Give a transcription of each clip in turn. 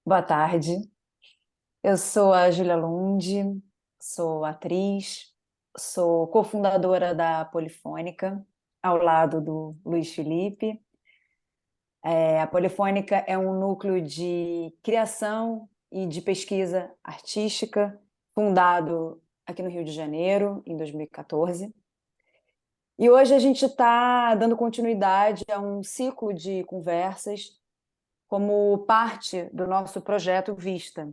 Boa tarde. Eu sou a Júlia Lund, sou atriz, sou cofundadora da Polifônica, ao lado do Luiz Felipe. A Polifônica é um núcleo de criação e de pesquisa artística, fundado aqui no Rio de Janeiro, em 2014. E hoje a gente está dando continuidade a um ciclo de conversas como parte do nosso projeto Vista.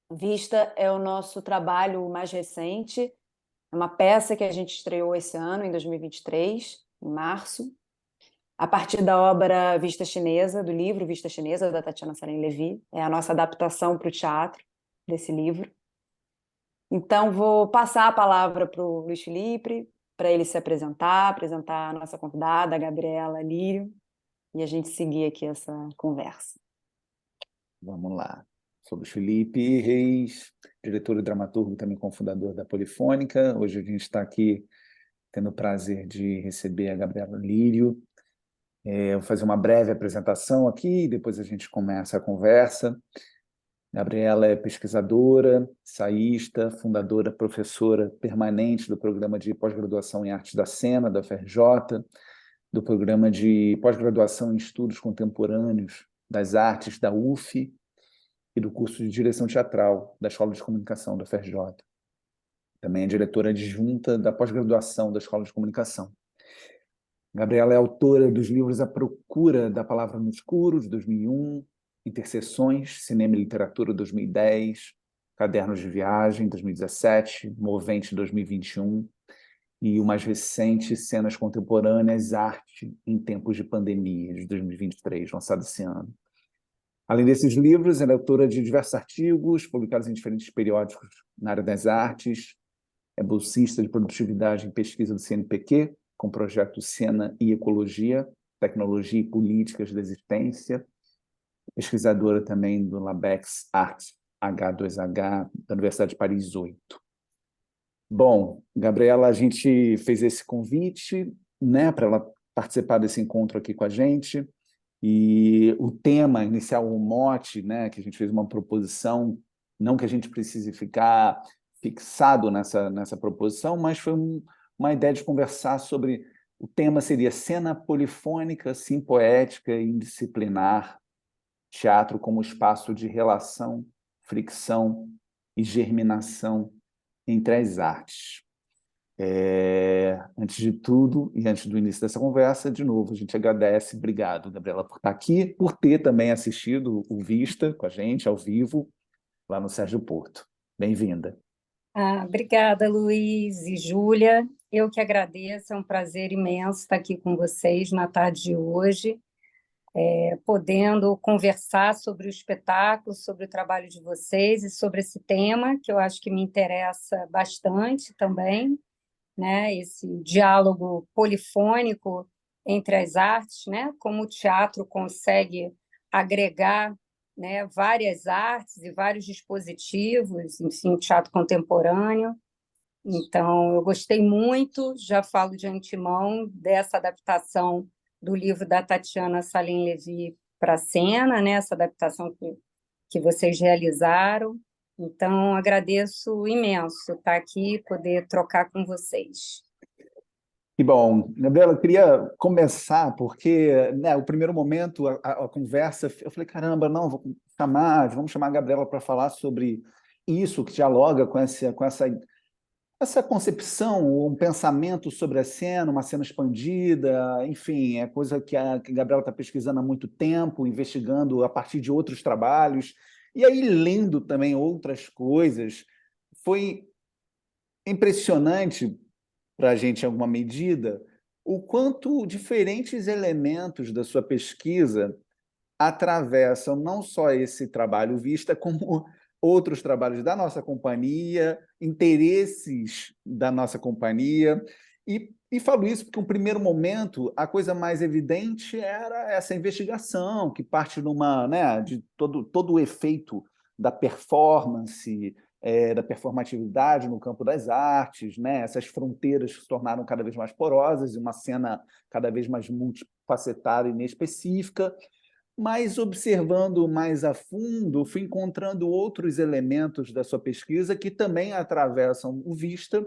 Vista é o nosso trabalho mais recente, é uma peça que a gente estreou esse ano, em 2023, em março, a partir da obra Vista Chinesa, do livro Vista Chinesa, da Tatiana Salim Levy. É a nossa adaptação para o teatro desse livro. Então, vou passar a palavra para o Luiz Felipe, para ele se apresentar a nossa convidada, a Gabriela Lírio, e a gente seguir aqui essa conversa. Vamos lá. Sou Luiz Felipe Reis, diretor e dramaturgo, também cofundador da Polifônica. Hoje a gente está aqui tendo o prazer de receber a Gabriela Lírio. Eu vou fazer uma breve apresentação aqui, e depois a gente começa a conversa. Gabriela é pesquisadora, ensaísta, fundadora, professora permanente do programa de pós-graduação em Artes da Cena, da UFRJ, do programa de pós-graduação em Estudos Contemporâneos das Artes, da UF, e do curso de Direção Teatral da Escola de Comunicação da UFRJ. Também é diretora adjunta da pós-graduação da Escola de Comunicação. Gabriela é autora dos livros A Procura da Palavra no Escuro, de 2001, Interseções, Cinema e Literatura, 2010, Cadernos de Viagem, 2017, Movente, 2021, e o mais recente, Cenas Contemporâneas, Arte em Tempos de Pandemia, de 2023, lançado esse ano. Além desses livros, ela é autora de diversos artigos publicados em diferentes periódicos na área das artes, é bolsista de produtividade em pesquisa do CNPq, com o projeto Cena e Ecologia, Tecnologia e Políticas da Existência, pesquisadora também do Labex Arts H2H, da Universidade de Paris 8. Bom, Gabriela, a gente fez esse convite, né, para ela participar desse encontro aqui com a gente, e o tema inicial, o mote, né, que a gente fez uma proposição, não que a gente precise ficar fixado nessa proposição, mas foi uma ideia de conversar sobre, o tema seria cena polifônica, sim, poética e indisciplinar, teatro como espaço de relação, fricção e germinação entre as artes. Antes de tudo, e antes do início dessa conversa, de novo, a gente agradece, obrigado, Gabriela, por estar aqui, por ter também assistido o Vista com a gente, ao vivo, lá no Sérgio Porto. Bem-vinda. Obrigada, Luiz e Júlia. Eu que agradeço, é um prazer imenso estar aqui com vocês na tarde de hoje, podendo conversar sobre o espetáculo, sobre o trabalho de vocês e sobre esse tema, que eu acho que me interessa bastante também, né? Esse diálogo polifônico entre as artes, né? Como o teatro consegue agregar, né, várias artes e vários dispositivos, enfim, o teatro contemporâneo. Então, eu gostei muito, já falo de antemão, dessa adaptação do livro da Tatiana Salim Levy para a cena, né? Essa adaptação que vocês realizaram. Então, agradeço imenso estar aqui, poder trocar com vocês. E bom, Gabriela, eu queria começar porque, né, o primeiro momento, a conversa, eu falei, caramba, não, vamos chamar a Gabriela para falar sobre isso, que dialoga com essa concepção, um pensamento sobre a cena, uma cena expandida, enfim, é coisa que a Gabriela está pesquisando há muito tempo, investigando a partir de outros trabalhos, e aí lendo também outras coisas. Foi impressionante para a gente, em alguma medida, o quanto diferentes elementos da sua pesquisa atravessam não só esse trabalho Vista, como outros trabalhos da nossa companhia, interesses da nossa companhia. E falo isso porque, no primeiro momento, a coisa mais evidente era essa investigação, que parte né, de todo o efeito da performance, da performatividade no campo das artes, né? Essas fronteiras que se tornaram cada vez mais porosas e uma cena cada vez mais multifacetada e inespecífica. Mas observando mais a fundo, fui encontrando outros elementos da sua pesquisa que também atravessam o Vista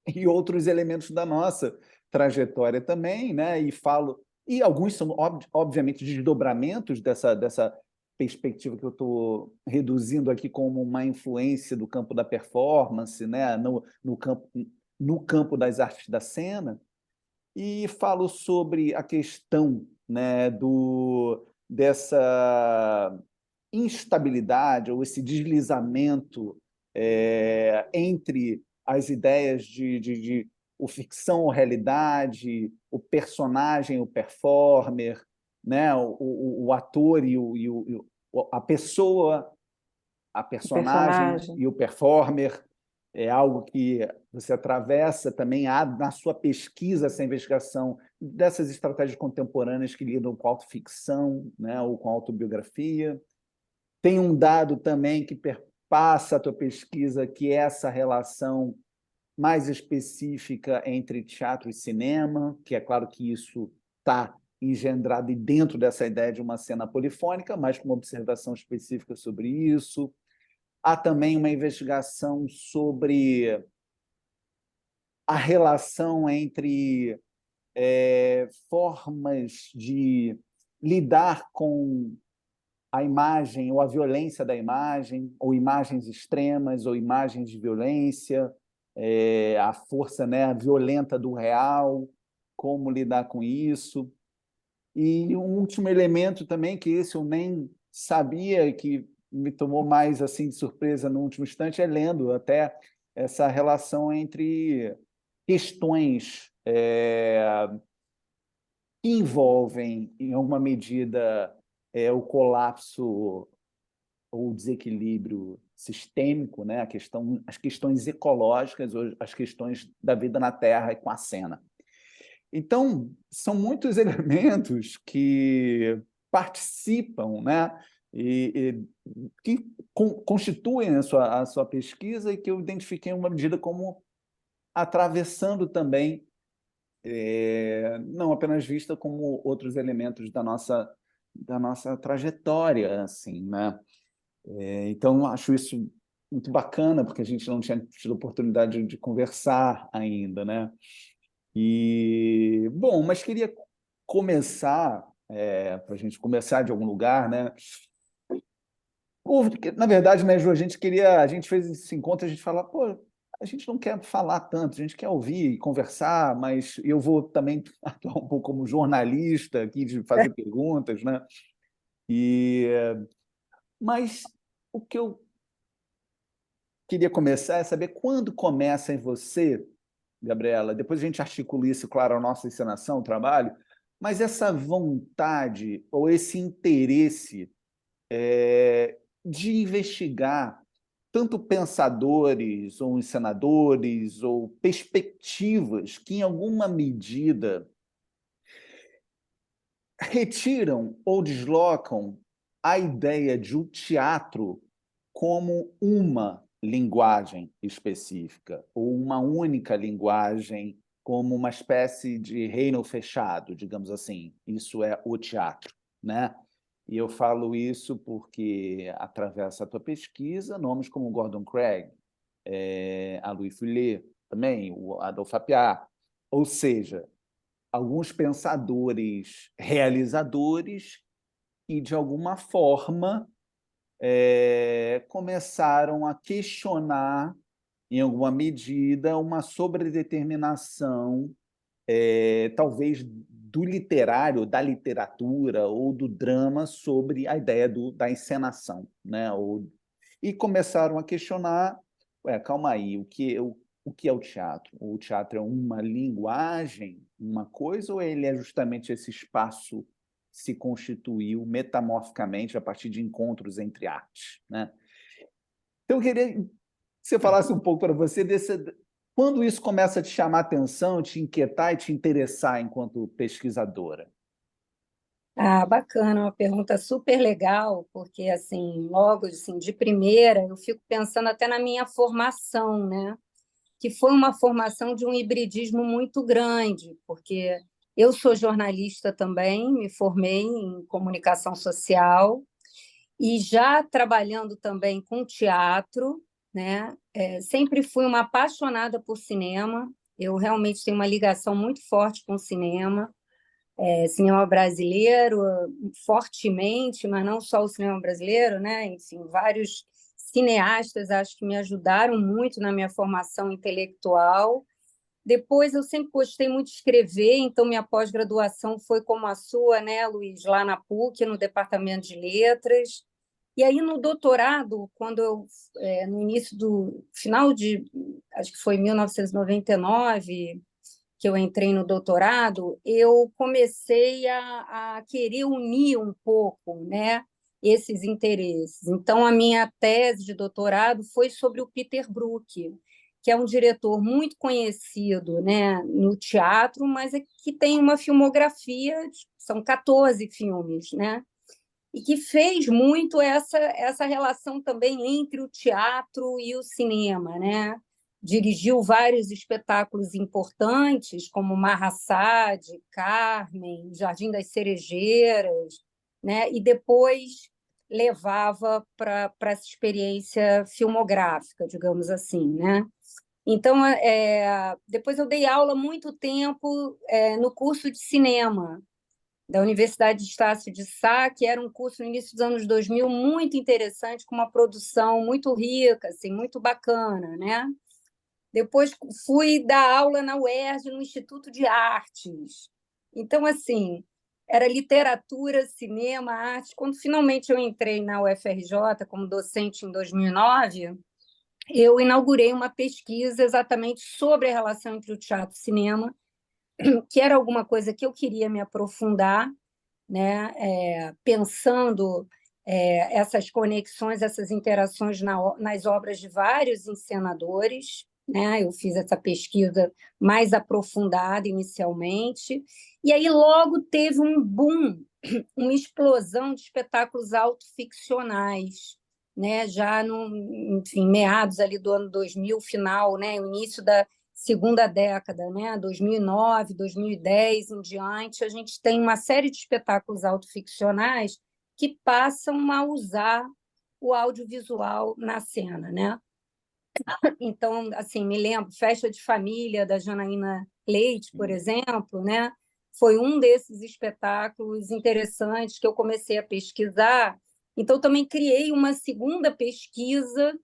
e outros elementos da nossa trajetória também, né? E alguns são, obviamente, desdobramentos dessa perspectiva que eu estou reduzindo aqui como uma influência do campo da performance, né? No campo das artes da cena, e falo sobre a questão, né, dessa instabilidade ou esse deslizamento entre as ideias de o ficção ou realidade, o personagem, o performer, né, o ator a pessoa, a O personagem personagem. e o performer. É algo que você atravessa também na sua pesquisa, essa investigação dessas estratégias contemporâneas que lidam com autoficção, né, ou com autobiografia. Tem um dado também que perpassa a tua pesquisa, que é essa relação mais específica entre teatro e cinema, que é claro que isso está engendrado e dentro dessa ideia de uma cena polifônica, mas com uma observação específica sobre isso. Há também uma investigação sobre a relação entre formas de lidar com a imagem ou a violência da imagem, ou imagens extremas, ou imagens de violência, a força, né, violenta do real, como lidar com isso. E um último elemento também, que esse eu nem sabia, que me tomou mais assim de surpresa no último instante, é lendo até essa relação entre questões que envolvem, em alguma medida, o colapso ou desequilíbrio sistêmico, né? As questões ecológicas, ou as questões da vida na Terra e com a cena. Então, são muitos elementos que participam, né? Que constituem a sua pesquisa e que eu identifiquei em uma medida como atravessando também, não apenas vista como outros elementos da nossa trajetória, assim, né? Então, acho isso muito bacana, porque a gente não tinha tido oportunidade de conversar ainda, né? Bom, mas queria começar, para a gente começar de algum lugar, né? Na verdade, né, Ju, a gente fez esse encontro, a gente fala, pô, a gente não quer falar tanto, a gente quer ouvir e conversar, mas eu vou também atuar um pouco como jornalista aqui, de fazer perguntas, né? E, mas o que eu queria começar é saber quando começa em você, Gabriela, depois a gente articula isso, claro, a nossa encenação, o trabalho, mas essa vontade ou esse interesse de investigar tanto pensadores ou encenadores ou perspectivas que, em alguma medida, retiram ou deslocam a ideia de um teatro como uma linguagem específica, ou uma única linguagem, como uma espécie de reino fechado, digamos assim. Isso é o teatro, né? E eu falo isso porque atravessa a tua pesquisa nomes como Gordon Craig, a Louis Fuller, também o Adolphe Appia, ou seja, alguns pensadores realizadores que, de alguma forma, começaram a questionar, em alguma medida, uma sobredeterminação, talvez do literário, da literatura ou do drama sobre a ideia da encenação, né? E começaram a questionar, calma aí, o que é o teatro? O teatro é uma linguagem, uma coisa, ou ele é justamente esse espaço que se constituiu metamorficamente a partir de encontros entre artes, né? Então, eu queria que você falasse um pouco para você quando isso começa a te chamar a atenção, te inquietar e te interessar enquanto pesquisadora. Ah, bacana, uma pergunta super legal, porque assim, logo assim, de primeira, eu fico pensando até na minha formação, né? Que foi uma formação de um hibridismo muito grande, porque Eu sou jornalista também, me formei em comunicação social e já trabalhando também com teatro, né? Sempre fui uma apaixonada por cinema. Eu realmente tenho uma ligação muito forte com o cinema, cinema brasileiro, fortemente, mas não só o cinema brasileiro, né? Enfim, vários cineastas acho que me ajudaram muito na minha formação intelectual. Depois, eu sempre gostei muito de escrever, então minha pós-graduação foi como a sua, né, Luiz, lá na PUC, no Departamento de Letras. E aí, no doutorado, quando eu, no início do final de, acho que foi 1999, que eu entrei no doutorado, eu comecei a querer unir um pouco, né, esses interesses. Então, a minha tese de doutorado foi sobre o Peter Brook, que é um diretor muito conhecido, né, no teatro, mas que tem uma filmografia, são 14 filmes, né, e que fez muito essa relação também entre o teatro e o cinema, né? Dirigiu vários espetáculos importantes, como Marrassade, Carmen, Jardim das Cerejeiras, né? E depois levava para essa experiência filmográfica, digamos assim, né? Então, depois eu dei aula muito tempo no curso de cinema, da Universidade de Estácio de Sá, que era um curso no início dos anos 2000 muito interessante, com uma produção muito rica, assim, muito bacana, né? Depois fui dar aula na UERJ, no Instituto de Artes. Então, assim, era literatura, cinema, arte. Quando finalmente eu entrei na UFRJ como docente em 2009, eu inaugurei uma pesquisa exatamente sobre a relação entre o teatro e o cinema, que era alguma coisa que eu queria me aprofundar, né? Pensando essas conexões, essas interações nas obras de vários encenadores. Né? Eu fiz essa pesquisa mais aprofundada inicialmente, e aí logo teve um boom, uma explosão de espetáculos autoficcionais, né? Já no, enfim, meados ali do ano 2000, final, né? O início da segunda década, né? 2009, 2010 em diante, a gente tem uma série de espetáculos autoficcionais que passam a usar o audiovisual na cena, né? Então, assim, me lembro, Festa de Família, da Janaína Leite, por exemplo, né? Foi um desses espetáculos interessantes que eu comecei a pesquisar. Então, também criei uma segunda pesquisa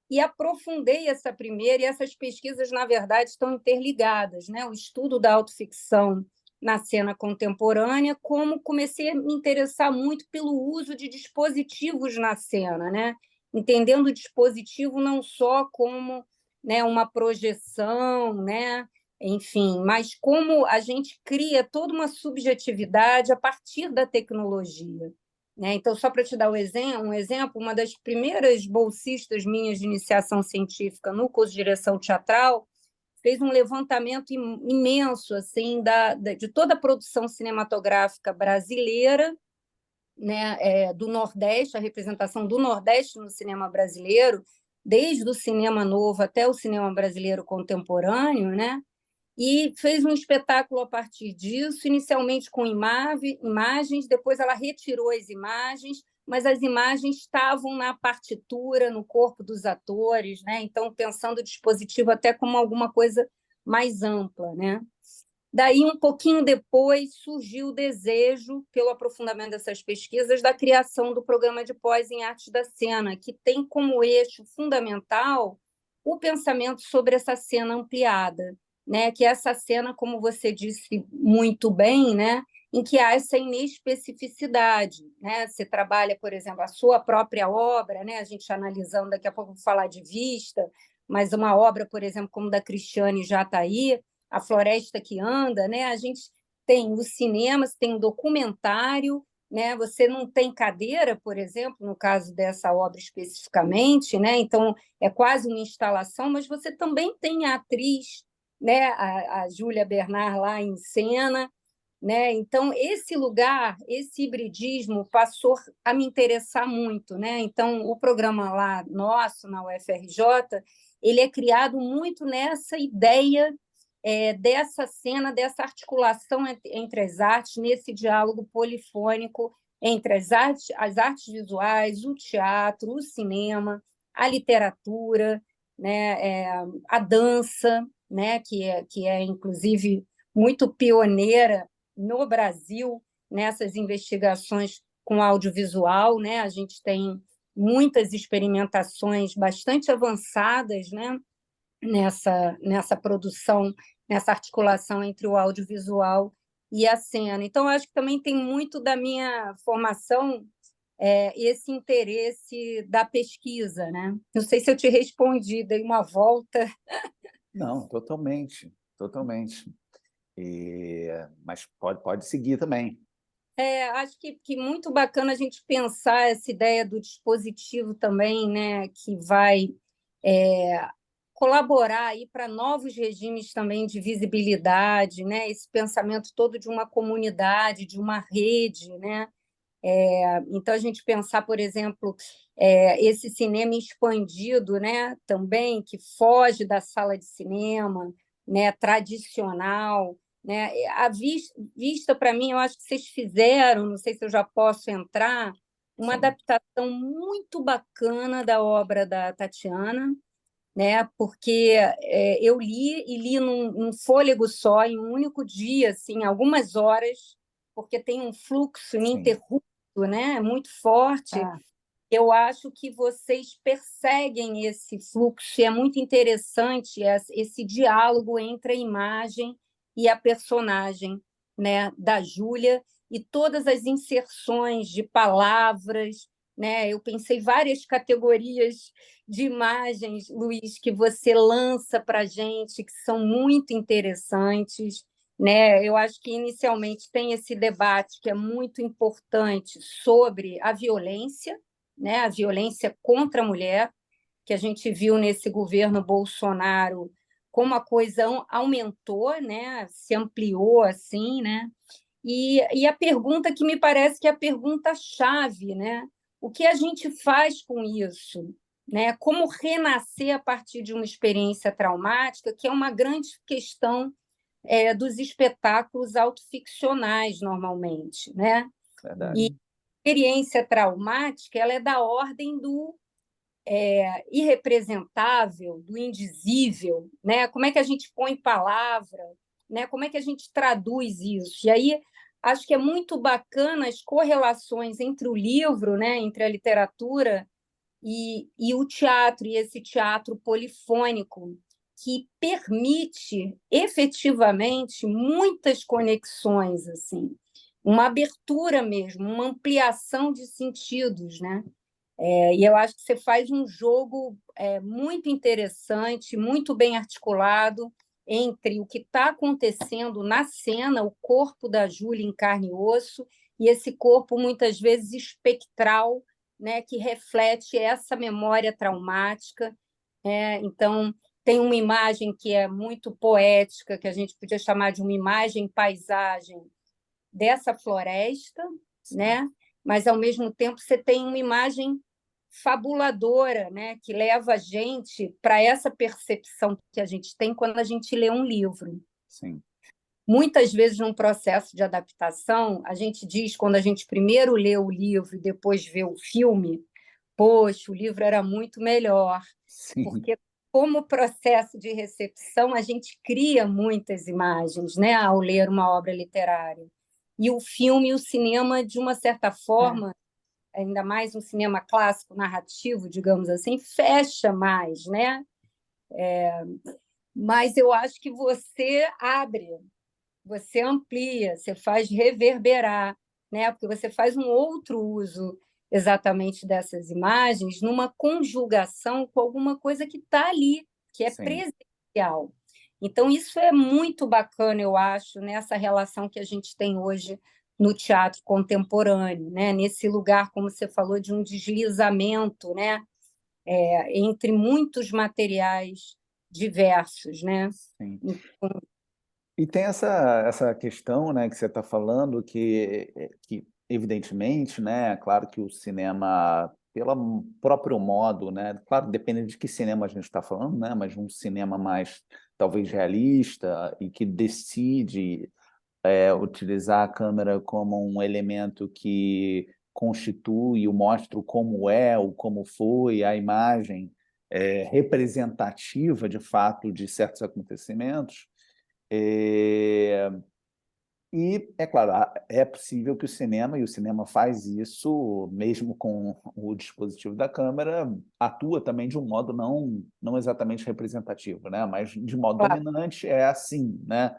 e aprofundei essa primeira, e essas pesquisas, na verdade, estão interligadas, né? O estudo da autoficção na cena contemporânea, como comecei a me interessar muito pelo uso de dispositivos na cena, né? Entendendo o dispositivo não só como, né, uma projeção, né? Enfim, mas como a gente cria toda uma subjetividade a partir da tecnologia. Né? Então, só para te dar um exemplo, uma das primeiras bolsistas minhas de iniciação científica no curso de direção teatral fez um levantamento imenso assim de toda a produção cinematográfica brasileira, né, do Nordeste, a representação do Nordeste no cinema brasileiro, desde o cinema novo até o cinema brasileiro contemporâneo, né? E fez um espetáculo a partir disso, inicialmente com imagens, depois ela retirou as imagens, mas as imagens estavam na partitura, no corpo dos atores, né? Então, pensando o dispositivo até como alguma coisa mais ampla, né? Daí, um pouquinho depois, surgiu o desejo, pelo aprofundamento dessas pesquisas, da criação do programa de pós em artes da cena, que tem como eixo fundamental o pensamento sobre essa cena ampliada, né? Que é essa cena, como você disse muito bem, né? Em que há essa inespecificidade. Né? Você trabalha, por exemplo, a sua própria obra, né? A gente analisando, daqui a pouco vou falar de vista, mas uma obra, por exemplo, como da Cristiane Jatahy, A Floresta que Anda, né? A gente tem o cinema, você tem o documentário, né? Você não tem cadeira, por exemplo, no caso dessa obra especificamente, né? Então é quase uma instalação, mas você também tem a atriz, né? A Júlia Bernard lá em cena, né? Então esse lugar, esse hibridismo passou a me interessar muito, né? Então o programa lá nosso na UFRJ, ele é criado muito nessa ideia dessa cena, dessa articulação entre as artes, nesse diálogo polifônico entre as artes visuais, o teatro, o cinema, a literatura, né, a dança, né, que é inclusive muito pioneira no Brasil nessas investigações com audiovisual, né? A gente tem muitas experimentações bastante avançadas, né, nessa produção, nessa articulação entre o audiovisual e a cena. Então, acho que também tem muito da minha formação esse interesse da pesquisa, né? Não sei se eu te respondi, dei uma volta. Não, totalmente, totalmente. Mas pode seguir também. Acho que muito bacana a gente pensar essa ideia do dispositivo também, né, que vai colaborar aí para novos regimes também de visibilidade, né, esse pensamento todo de uma comunidade, de uma rede, né? Então, a gente pensar, por exemplo, esse cinema expandido, né, também, que foge da sala de cinema, né, tradicional. Né? A vista, para mim, eu acho que vocês fizeram, não sei se eu já posso entrar, uma Sim. adaptação muito bacana da obra da Tatiana, né? Porque eu li num fôlego só, em um único dia, assim, algumas horas, porque tem um fluxo ininterrupto, né? Muito forte. Eu acho que vocês perseguem esse fluxo, e é muito interessante esse diálogo entre a imagem e a personagem, né, da Júlia, e todas as inserções de palavras, né? Eu pensei várias categorias de imagens, Luiz, que você lança para a gente, que são muito interessantes. Né? Eu acho que, inicialmente, tem esse debate que é muito importante sobre a violência, né? A violência contra a mulher, que a gente viu nesse governo Bolsonaro como a coisa aumentou, né? Se ampliou assim, né? E a pergunta que me parece que é a pergunta-chave, né? O que a gente faz com isso? Né? Como renascer a partir de uma experiência traumática, que é uma grande questão dos espetáculos autoficcionais, normalmente. Né? Verdade. E a experiência traumática ela é da ordem do irrepresentável, do indizível, né? Como é que a gente põe palavra, né? Como é que a gente traduz isso? E aí acho que é muito bacana as correlações entre o livro, né? Entre a literatura e o teatro, e esse teatro polifônico, que permite efetivamente muitas conexões, assim, uma abertura mesmo, uma ampliação de sentidos, né? E eu acho que você faz um jogo muito interessante, muito bem articulado entre o que está acontecendo na cena, o corpo da Júlia em carne e osso, e esse corpo muitas vezes espectral, né, que reflete essa memória traumática. Então, tem uma imagem que é muito poética, que a gente podia chamar de uma imagem-paisagem dessa floresta, né? Mas, ao mesmo tempo, você tem uma imagem fabuladora, né? Que leva a gente para essa percepção que a gente tem quando a gente lê um livro. Sim. Muitas vezes, num processo de adaptação, a gente diz, quando a gente primeiro lê o livro e depois vê o filme, poxa, o livro era muito melhor, Sim. porque como processo de recepção, a gente cria muitas imagens, né, ao ler uma obra literária. E o filme e o cinema, de uma certa forma, ainda mais um cinema clássico, narrativo, digamos assim, fecha mais, né? Mas eu acho que você abre, você amplia, você faz reverberar, né? Porque você faz um outro uso exatamente dessas imagens numa conjugação com alguma coisa que está ali, que é Sim. presencial. Então, isso é muito bacana, eu acho, nessa relação que a gente tem hoje no teatro contemporâneo, né? Nesse lugar, como você falou, de um deslizamento, né? Entre muitos materiais diversos, né? Sim. Então, E tem essa questão, né, que você está falando, que evidentemente, né, claro que o cinema, pelo próprio modo, né, claro, depende de que cinema a gente está falando, né, mas um cinema mais talvez realista e que decide utilizar a câmera como um elemento que constitui ou mostra o como é, ou como foi a imagem representativa, de fato, de certos acontecimentos. E, é claro, é possível que o cinema faz isso, mesmo com o dispositivo da câmera, atua também de um modo não exatamente representativo, né? Mas de modo Claro. dominante é assim, né?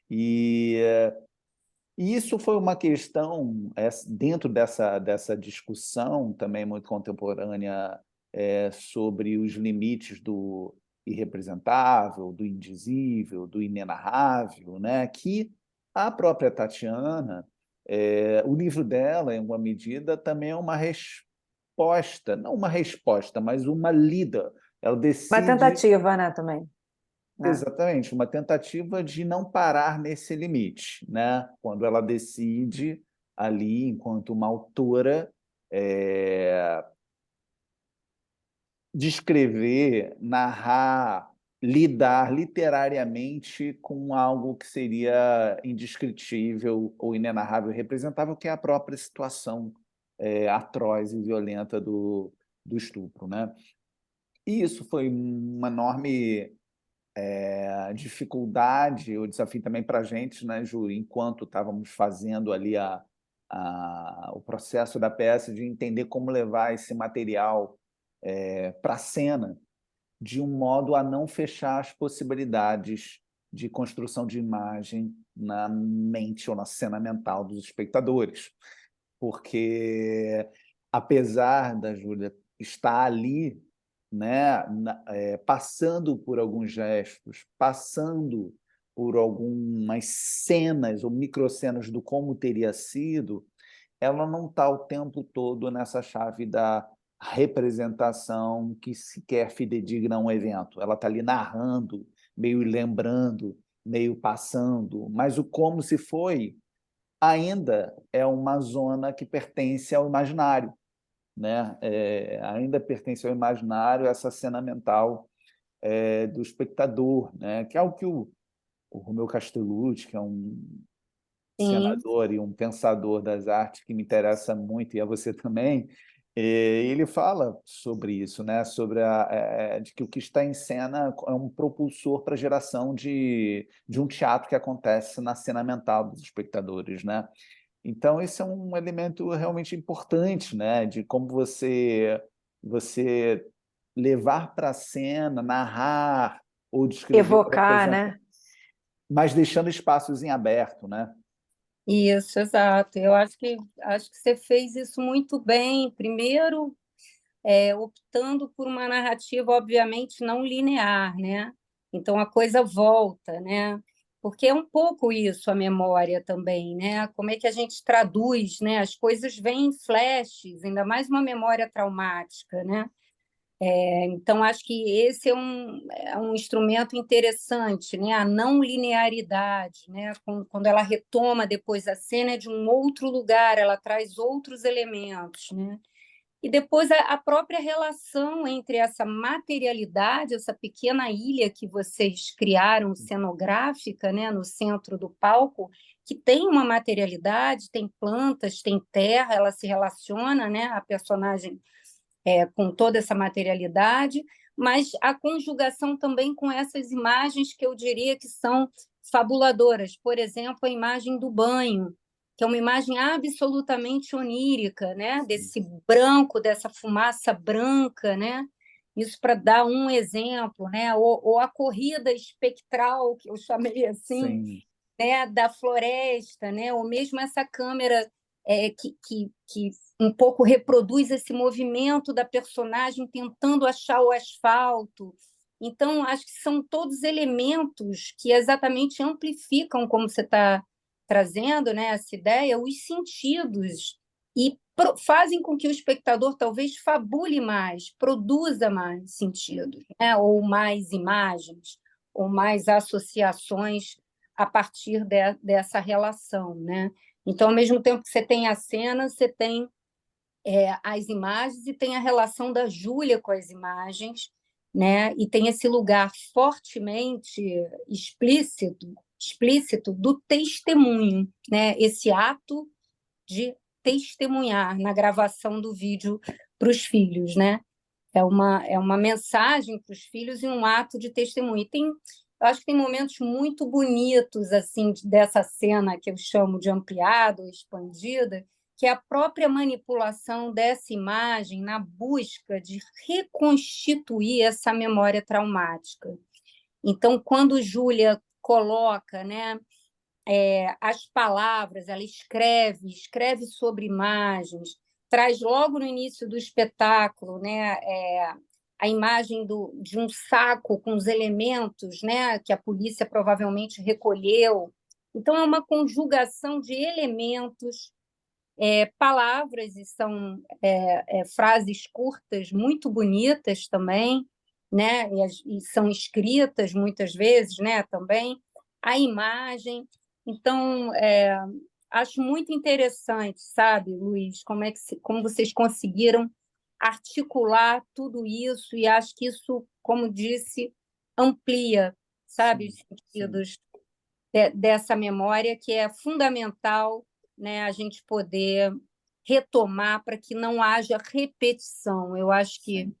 E isso foi uma questão, dentro dessa discussão também muito contemporânea, sobre os limites do irrepresentável, do indizível, do inenarrável, né? Que a própria Tatiana, o livro dela, em alguma medida, também é uma resposta, não uma resposta, mas uma lida. Ela Uma decide. tentativa, né, também, né? Exatamente, uma tentativa de não parar nesse limite, né? Quando ela decide ali, enquanto uma autora, descrever, narrar, lidar literariamente com algo que seria indescritível ou inenarrável, representável, que é a própria situação atroz e violenta do estupro, né? E isso foi uma enorme dificuldade, o desafio também para a gente, né, Ju, enquanto estávamos fazendo ali o processo da peça, de entender como levar esse material para a cena, de um modo a não fechar as possibilidades de construção de imagem na mente ou na cena mental dos espectadores. Porque, apesar da Júlia estar ali, né, passando por alguns gestos, passando por algumas cenas ou microcenas do como teria sido, ela não está o tempo todo nessa chave da representação que sequer fidedigna a um evento. Ela está ali narrando, meio lembrando, meio passando, mas o como se foi ainda é uma zona que pertence ao imaginário, né? Ainda pertence ao imaginário essa cena mental do espectador, né? Que é o que o Romeu Castellucci, que é um Sim. senador e um pensador das artes que me interessa muito, e a você também, ele fala sobre isso, né? Sobre de que o que está em cena é um propulsor para a geração de um teatro que acontece na cena mental dos espectadores, né? Então, esse é um elemento realmente importante, né? De como você levar para a cena, narrar ou descrever ou Evocar, representar, né? mas deixando espaços em aberto, né? Isso, exato. Eu acho que você fez isso muito bem. Primeiro, optando por uma narrativa, obviamente, não linear, né? Então a coisa volta, né? Porque é um pouco isso a memória também, né? Como é que a gente traduz, né? As coisas vêm em flashes, ainda mais uma memória traumática, né? Então, acho que esse é um instrumento interessante, né? A não linearidade, né? Quando ela retoma depois a cena é de um outro lugar, ela traz outros elementos, né? E depois a própria relação entre essa materialidade, essa pequena ilha que vocês criaram, cenográfica, né? No centro do palco, que tem uma materialidade, tem plantas, tem terra, ela se relaciona, né? A personagem com toda essa materialidade, mas a conjugação também com essas imagens que eu diria que são fabuladoras. Por exemplo, a imagem do banho, que é uma imagem absolutamente onírica, né? Desse branco, dessa fumaça branca, né? Isso para dar um exemplo, né? Ou a corrida espectral, que eu chamei assim, Sim, né, da floresta, né, ou mesmo essa câmera que um pouco reproduz esse movimento da personagem tentando achar o asfalto. Então, acho que são todos elementos que exatamente amplificam, como você está trazendo, né, essa ideia, os sentidos e fazem com que o espectador talvez fabule mais, produza mais sentidos, né, ou mais imagens, ou mais associações a partir dessa relação, né? Então, ao mesmo tempo que você tem a cena, você tem as imagens e tem a relação da Júlia com as imagens, né? E tem esse lugar fortemente explícito do testemunho, né? Esse ato de testemunhar na gravação do vídeo para os filhos, né? É uma mensagem para os filhos e um ato de testemunho. Eu acho que tem momentos muito bonitos assim dessa cena que eu chamo de ampliada ou expandida, que é a própria manipulação dessa imagem na busca de reconstituir essa memória traumática. Então, quando Júlia coloca, né, as palavras, ela escreve sobre imagens, traz logo no início do espetáculo, né, a imagem de um saco com os elementos, né, que a polícia provavelmente recolheu. Então, é uma conjugação de elementos, palavras, e são frases curtas muito bonitas também, né, e são escritas muitas vezes, né, também, a imagem. Então, acho muito interessante, sabe, Luiz, como vocês conseguiram articular tudo isso, e acho que isso, como disse, amplia, sabe, os Sim, sim. sentidos dessa memória, que é fundamental, né, a gente poder retomar para que não haja repetição. Eu acho que Sim,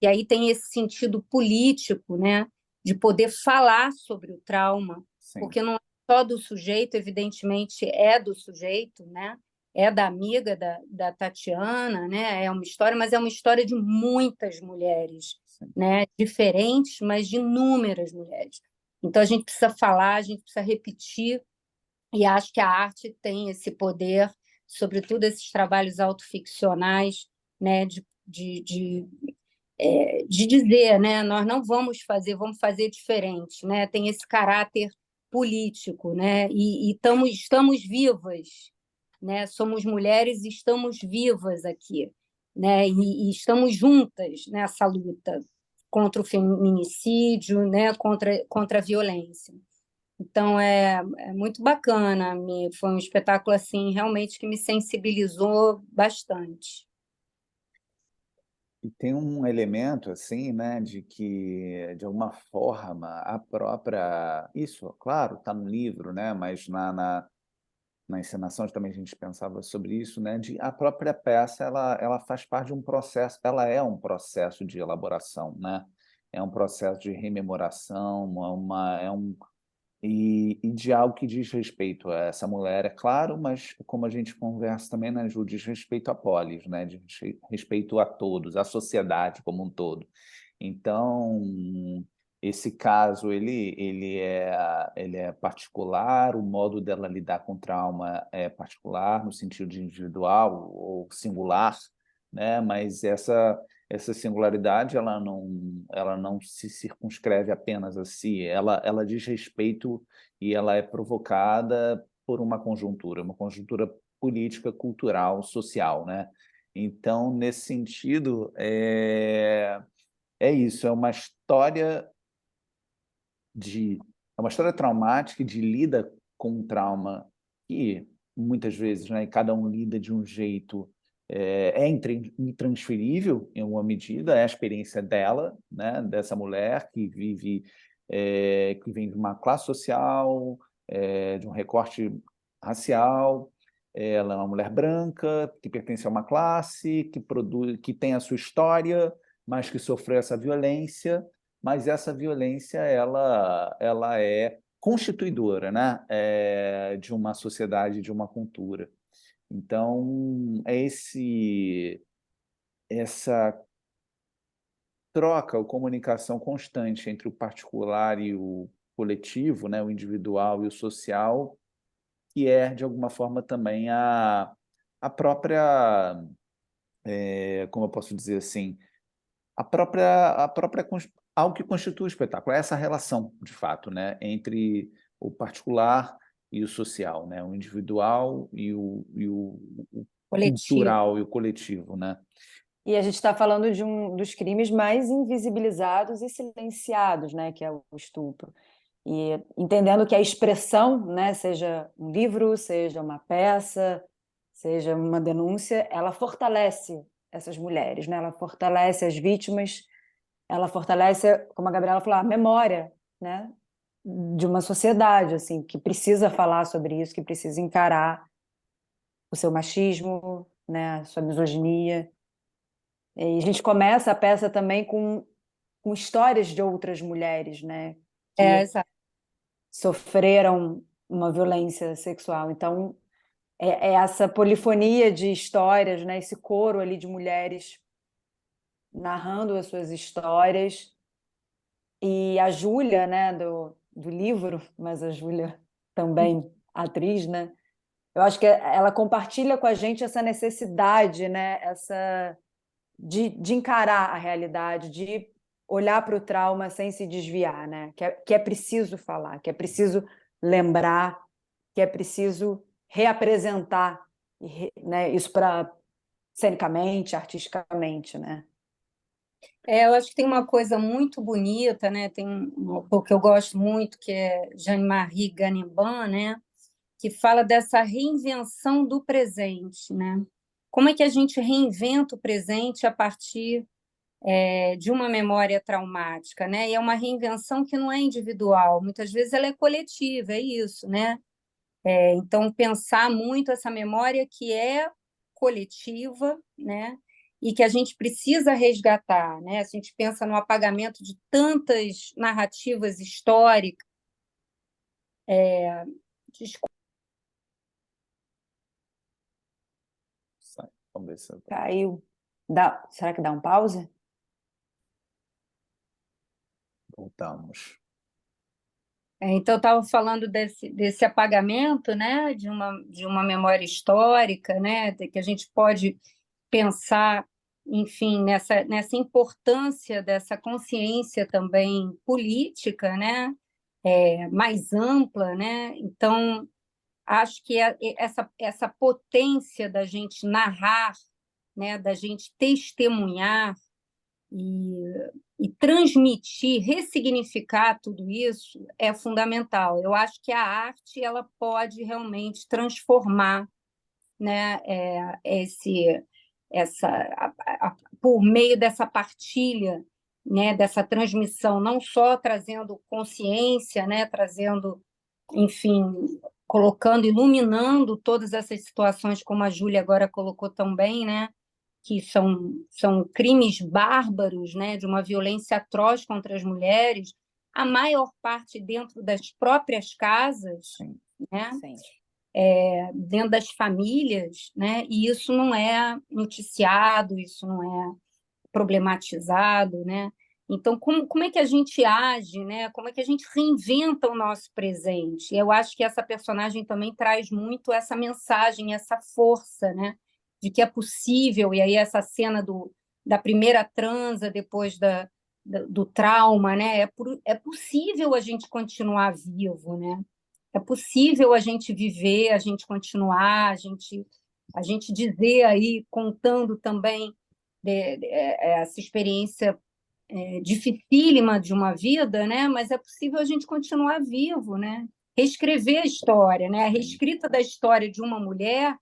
e aí tem esse sentido político, né, de poder falar sobre o trauma, sim, porque não é só do sujeito, evidentemente é do sujeito, né, é da amiga da Tatiana, né, é uma história, mas é uma história de muitas mulheres, sim. né, diferentes, mas de inúmeras mulheres. Então a gente precisa falar, a gente precisa repetir, e acho que a arte tem esse poder, sobretudo esses trabalhos autoficcionais, né, de dizer, né, nós não vamos fazer, vamos fazer diferente, né? Tem esse caráter político, né? E estamos vivas, né? Somos mulheres e estamos vivas aqui, né? E estamos juntas nessa luta contra o feminicídio, né? Contra a violência. Então é muito bacana, foi um espetáculo assim realmente que me sensibilizou bastante. E tem um elemento assim, né, de que de alguma forma a própria isso, claro, está no livro, né, mas na encenação também a gente pensava sobre isso, né, de a própria peça ela faz parte de um processo, ela é um processo de elaboração, né, é um processo de rememoração, e de algo que diz respeito a essa mulher, é claro, mas como a gente conversa também, né, Ju, diz respeito a polis, né, diz respeito a todos, à sociedade como um todo. Então, esse caso, ele é particular, o modo dela lidar com o trauma é particular, no sentido de individual ou singular, né, mas essa singularidade ela não se circunscreve apenas a si, ela diz respeito e ela é provocada por uma conjuntura política, cultural, social, né? Então, nesse sentido, é isso, é uma história traumática de lida com um trauma que muitas vezes, né, cada um lida de um jeito, intransferível em alguma medida, é a experiência dela, né, dessa mulher que vive, que vem de uma classe social, de um recorte racial. Ela é uma mulher branca que pertence a uma classe, que tem a sua história, mas que sofreu essa violência, mas essa violência ela é constituidora, né? De uma sociedade, de uma cultura. Então, essa troca ou comunicação constante entre o particular e o coletivo, né? O individual e o social, que é, de alguma forma, também a própria, como eu posso dizer assim, algo que constitui o espetáculo, é essa relação, de fato, né, entre o particular e o social, né, o individual e o Coletivo. cultural e o coletivo, né? E a gente está falando de um dos crimes mais invisibilizados e silenciados, né, que é o estupro. E entendendo que a expressão, né, seja um livro, seja uma peça, seja uma denúncia, ela fortalece essas mulheres, né? Ela fortalece as vítimas ela fortalece, como a Gabriela falou, a memória, né, de uma sociedade assim que precisa falar sobre isso, que precisa encarar o seu machismo, né, a sua misoginia. E a gente começa a peça também com histórias de outras mulheres, né, que Exato. sofreram uma violência sexual. Então, é essa polifonia de histórias, né, esse coro ali de mulheres narrando as suas histórias. E a Júlia, né, do livro, mas a Júlia também atriz, né? Eu acho que ela compartilha com a gente essa necessidade, né, de encarar a realidade, de olhar para o trauma sem se desviar, né? Que é preciso falar, que é preciso lembrar, que é preciso reapresentar, né, isso para cenicamente, artisticamente, né? Eu acho que tem uma coisa muito bonita, né? Tem um autor que eu gosto muito, que é Jean-Marie Ganimban, né? Que fala dessa reinvenção do presente, né? Como é que a gente reinventa o presente a partir de uma memória traumática, né? E é uma reinvenção que não é individual, muitas vezes ela é coletiva, é isso, né? Então, pensar muito essa memória que é coletiva, né? E que a gente precisa resgatar, né? A gente pensa no apagamento de tantas narrativas históricas. Desculpa, Vamos ver se... Caiu. Será que dá um pause? Voltamos. então, eu estava falando desse apagamento, né? De uma memória histórica, né? De que a gente pode pensar, enfim, nessa importância dessa consciência também política, né? Mais ampla, né? Então, acho que essa potência da gente narrar, né? Da gente testemunhar e transmitir, ressignificar tudo isso é fundamental. Eu acho que a arte ela pode realmente transformar, né? Por meio dessa partilha, né, dessa transmissão, não só trazendo consciência, né, trazendo, enfim, colocando, iluminando todas essas situações, como a Júlia agora colocou tão bem, né, que são crimes bárbaros, né, de uma violência atroz contra as mulheres, a maior parte dentro das próprias casas, Sim, né, Sim. dentro das famílias, né? E isso não é noticiado, isso não é problematizado, né? Então, como é que a gente age, né? Como é que a gente reinventa o nosso presente? Eu acho que essa personagem também traz muito essa mensagem, essa força, né? De que é possível, e aí essa cena da primeira transa depois do trauma, né? É possível a gente continuar vivo, né? É possível a gente viver, a gente continuar, a gente dizer aí, contando também essa experiência dificílima de uma vida, né? Mas é possível a gente continuar vivo, né? Reescrever a história, né? A reescrita da história de uma mulher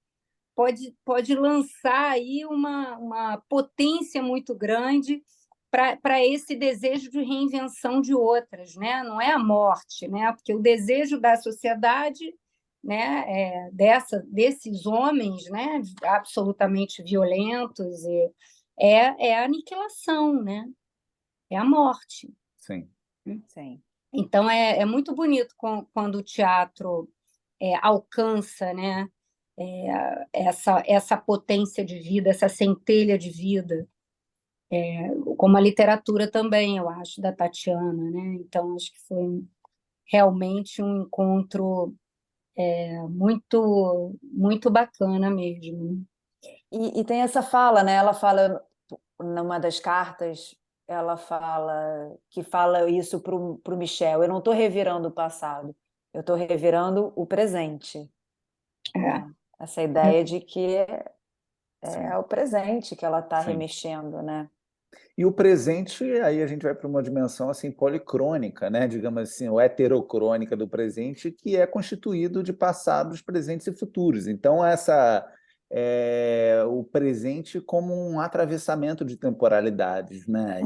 pode lançar aí uma potência muito grande para esse desejo de reinvenção de outras, né? Não é a morte, né? Porque o desejo da sociedade, né, desses homens, né, absolutamente violentos, é a aniquilação, né? É a morte. sim. Sim. Então é muito bonito quando o teatro alcança, né, essa potência de vida, essa centelha de vida, como a literatura também, eu acho, da Tatiana, né? Então acho que foi realmente um encontro muito muito bacana mesmo. E tem essa fala, né? Ela fala, numa das cartas, ela fala isso para o Michel. Eu não estou revirando o passado, eu estou revirando o presente, É, né? Essa ideia de que Sim. é o presente que ela está Sim. remexendo, né? E o presente, aí a gente vai para uma dimensão assim policrônica, né? Digamos assim, ou heterocrônica do presente, que é constituído de passados, presentes e futuros. Então, o presente como um atravessamento de temporalidades, né?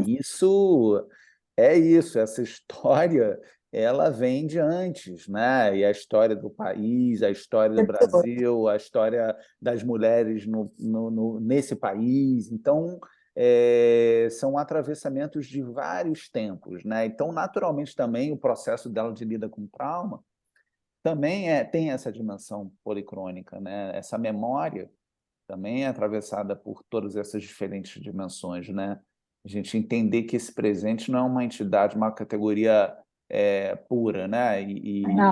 Essa história, ela vem de antes, né? E a história do país, a história do Brasil, a história das mulheres nesse país. Então, são atravessamentos de vários tempos, né? Então, naturalmente, também o processo dela de lida com trauma também tem essa dimensão policrônica, né? Essa memória também é atravessada por todas essas diferentes dimensões, né? A gente entender que esse presente não é uma entidade, uma categoria pura, né? Não,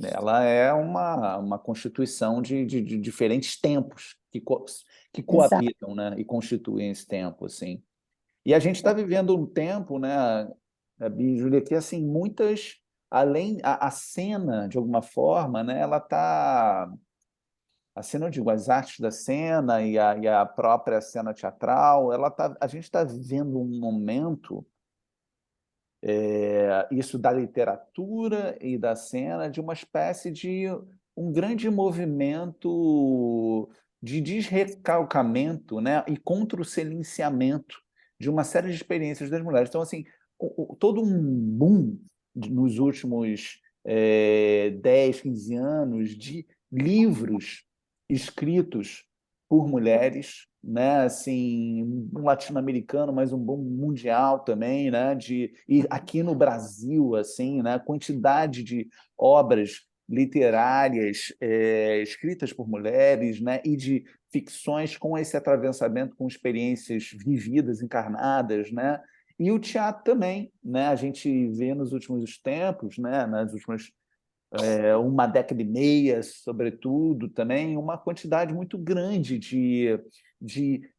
Ela é uma constituição de diferentes tempos que exato. coabitam, né? E constituem esse tempo, assim. E a gente está vivendo um tempo, né, Gabi e Júlia, que assim, além a cena, de alguma forma, né, ela está a cena, eu digo, as artes da cena e a própria cena teatral, a gente está vivendo um momento, isso da literatura e da cena, de uma espécie de um grande movimento de desrecalcamento, né, e contra o silenciamento de uma série de experiências das mulheres. Então, assim, todo um boom nos últimos 10, 15 anos de livros escritos por mulheres, né? Assim, um latino-americano, mas um bom mundial também, né? E aqui no Brasil, assim, né? Quantidade de obras literárias escritas por mulheres, né? E de ficções com esse atravessamento com experiências vividas, encarnadas, né? E o teatro também, né? A gente vê nos últimos tempos, né? Nas últimas uma década e meia, sobretudo, também, uma quantidade muito grande de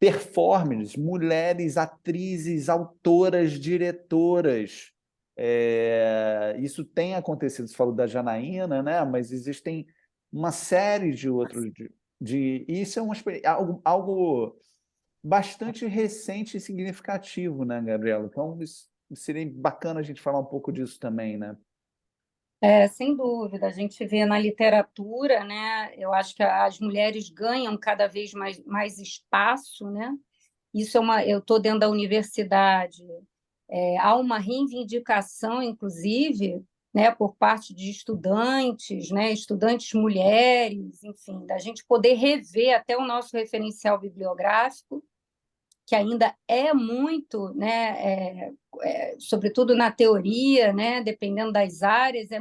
performers, mulheres, atrizes, autoras, diretoras. Isso tem acontecido, você falou da Janaína, né? Mas existem uma série de outros. Isso é algo bastante recente e significativo, né, Gabriela? Então, isso seria bacana a gente falar um pouco disso também, né? Sem dúvida, a gente vê na literatura, né? Eu acho que as mulheres ganham cada vez mais espaço, né? Eu estou dentro da universidade, há uma reivindicação, inclusive, né, por parte de estudantes, né, estudantes mulheres, enfim, da gente poder rever até o nosso referencial bibliográfico, que ainda é muito, né, sobretudo na teoria, né, dependendo das áreas, é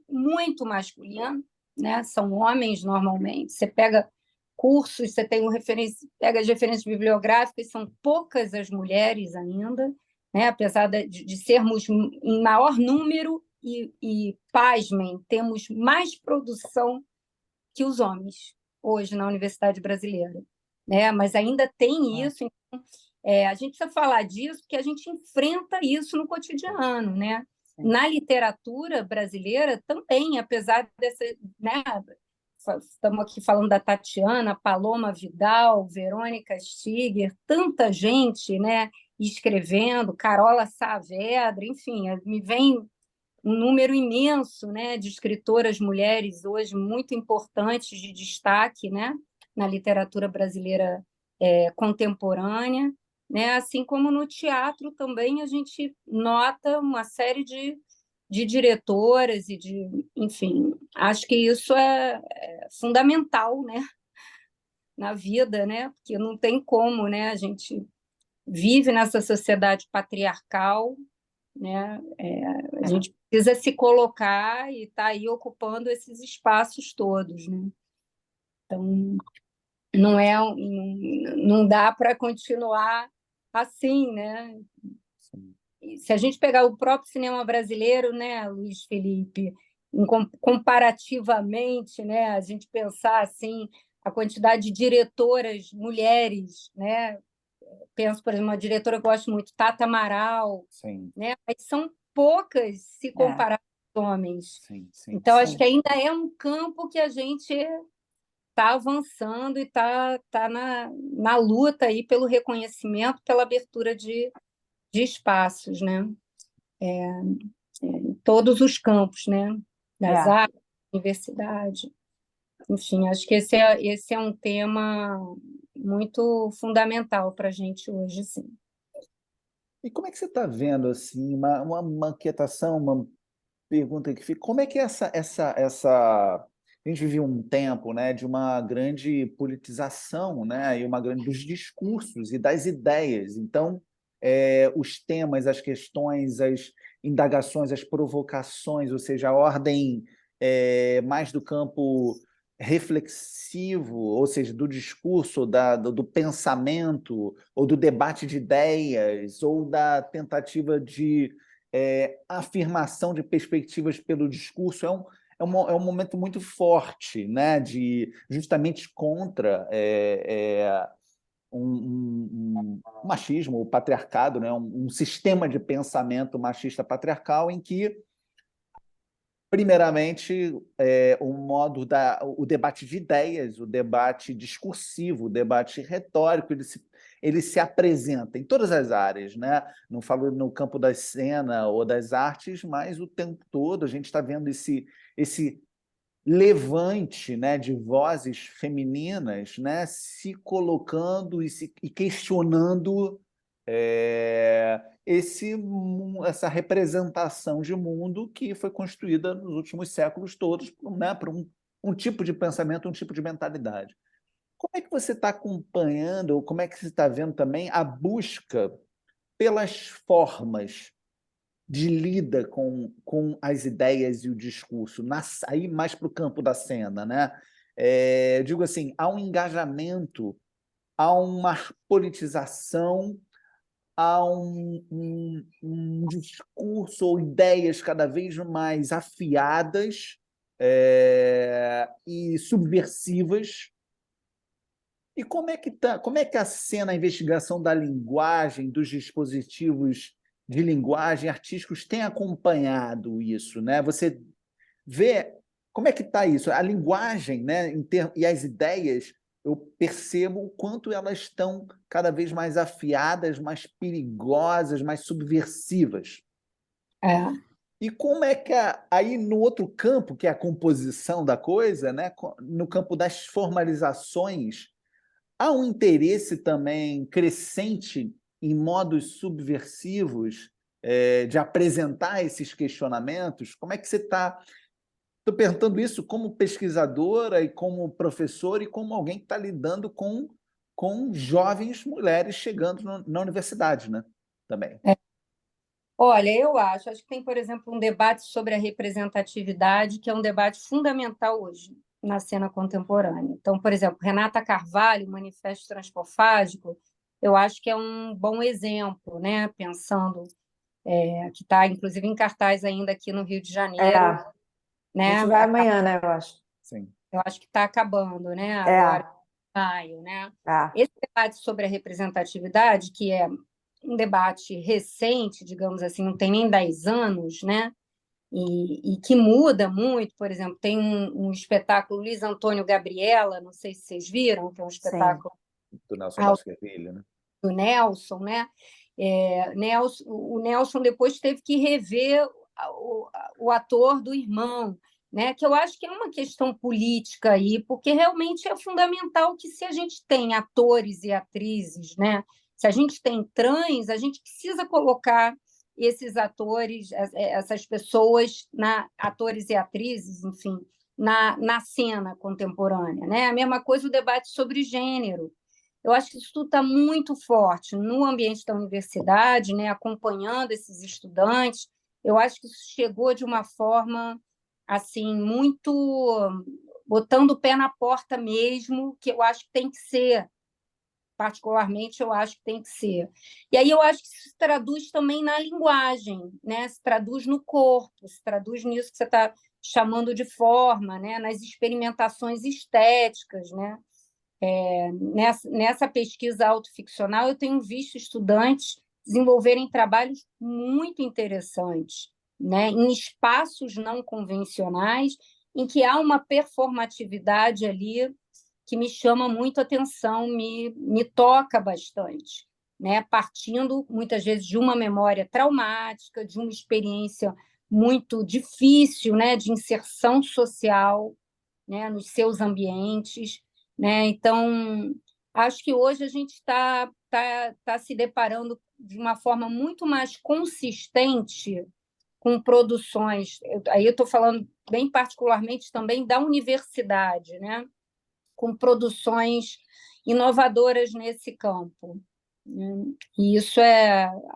muito masculino, né, são homens normalmente. Você pega cursos, você tem pega as referências bibliográficas, são poucas as mulheres ainda, né, apesar de sermos em maior número pasmem, temos mais produção que os homens hoje na Universidade Brasileira, né? Mas ainda tem isso. Então, a gente precisa falar disso porque a gente enfrenta isso no cotidiano, né? Na literatura brasileira também, apesar dessa, né? Estamos aqui falando da Tatiana, Paloma Vidal, Verônica Stiger, tanta gente, né? Escrevendo, Carola Saavedra, enfim, me vem um número imenso, né, de escritoras mulheres hoje muito importantes de destaque, né, na literatura brasileira contemporânea, né, assim como no teatro também a gente nota uma série de diretoras enfim, acho que isso é fundamental, né, na vida, né, porque não tem como, né, a gente vive nessa sociedade patriarcal, né? A gente precisa se colocar e estar aí ocupando esses espaços todos, né? Então, não dá para continuar assim, né? Sim. Se a gente pegar o próprio cinema brasileiro, né, Luiz Felipe, comparativamente, né, a gente pensar assim, a quantidade de diretoras mulheres, né? Penso, por exemplo, uma diretora que eu gosto muito, Tata Amaral, Sim, né? Mas são poucas se comparar com os homens. sim, sim, Então, acho sim. que ainda é um campo que a gente está avançando e tá na luta aí pelo reconhecimento, pela abertura de espaços, né? Em todos os campos, né? Das É. artes, universidade. Enfim, acho que esse é um tema muito fundamental para a gente hoje, sim. E como é que você está vendo assim uma inquietação, uma pergunta que fica, como é que é a gente vive um tempo, né, de uma grande politização, né, e uma grande dos discursos e das ideias. Então, os temas, as questões, as indagações, as provocações, ou seja, a ordem mais do campo reflexivo, ou seja, do discurso, do pensamento, ou do debate de ideias, ou da tentativa de afirmação de perspectivas pelo discurso é um momento muito forte, né, de justamente contra um machismo, o patriarcado, né, um sistema de pensamento machista patriarcal em que, primeiramente, o debate de ideias, o debate discursivo, o debate retórico, ele se apresenta em todas as áreas, né? Não falo no campo da cena ou das artes, mas o tempo todo a gente está vendo esse levante, né, de vozes femininas, né, se colocando e questionando essa representação de mundo que foi construída nos últimos séculos todos, né, por um tipo de pensamento, um tipo de mentalidade. Como é que você está acompanhando, ou como é que você está vendo também a busca pelas formas de lida com as ideias e o discurso, aí mais para o campo da cena, né? Digo assim, há um engajamento, há uma politização, há um discurso ou ideias cada vez mais afiadas e subversivas. E como é que a cena, a investigação da linguagem, dos dispositivos de linguagem artísticos tem acompanhado isso, né? Você vê como é que está isso? A linguagem, né, e as ideias, eu percebo o quanto elas estão cada vez mais afiadas, mais perigosas, mais subversivas. É. E como é que aí no outro campo, que é a composição da coisa, né, no campo das formalizações, há um interesse também crescente em modos subversivos de apresentar esses questionamentos? Como é que você está? Estou perguntando isso como pesquisadora e como professora e como alguém que está lidando com jovens mulheres chegando na universidade, né? Também. Olha, eu acho que tem, por exemplo, um debate sobre a representatividade, que é um debate fundamental hoje na cena contemporânea. Então, por exemplo, Renata Carvalho, Manifesto Transpofágico, eu acho que é um bom exemplo, né? Pensando que está, inclusive, em cartaz ainda aqui no Rio de Janeiro, A né? gente vai amanhã, né, eu acho. Sim. Eu acho que está acabando, né? Agora, É, em maio, né? é. Esse debate sobre a representatividade, que é um debate recente, digamos assim, não tem nem 10 anos, né? E que muda muito. Por exemplo, tem um espetáculo Luiz Antônio Gabriela, não sei se vocês viram, que é um Sim. espetáculo Do Nelson Baskerville, né? do Nelson, né? O Nelson depois teve que rever o ator do irmão, né? Que eu acho que é uma questão política aí, porque realmente é fundamental que, se a gente tem atores e atrizes, né? Se a gente tem trans, a gente precisa colocar esses atores, essas pessoas, atores e atrizes, enfim, na cena contemporânea, né? A mesma coisa o debate sobre gênero. Eu acho que isso tudo está muito forte no ambiente da universidade, né, acompanhando esses estudantes. Eu acho que isso chegou de uma forma assim muito botando o pé na porta mesmo, que eu acho que tem que ser, particularmente eu acho que tem que ser. E aí eu acho que isso se traduz também na linguagem, né? Se traduz no corpo, se traduz nisso que você está chamando de forma, né? Nas experimentações estéticas, né? Nessa pesquisa autoficcional, eu tenho visto estudantes desenvolverem trabalhos muito interessantes, né, em espaços não convencionais, em que há uma performatividade ali que me chama muito a atenção, me toca bastante, né, partindo muitas vezes de uma memória traumática, de uma experiência muito difícil, né, de inserção social, né, nos seus ambientes, né? Então, acho que hoje a gente está se deparando de uma forma muito mais consistente com produções. Aí eu estou falando bem particularmente também da universidade, né? Com produções inovadoras nesse campo. E isso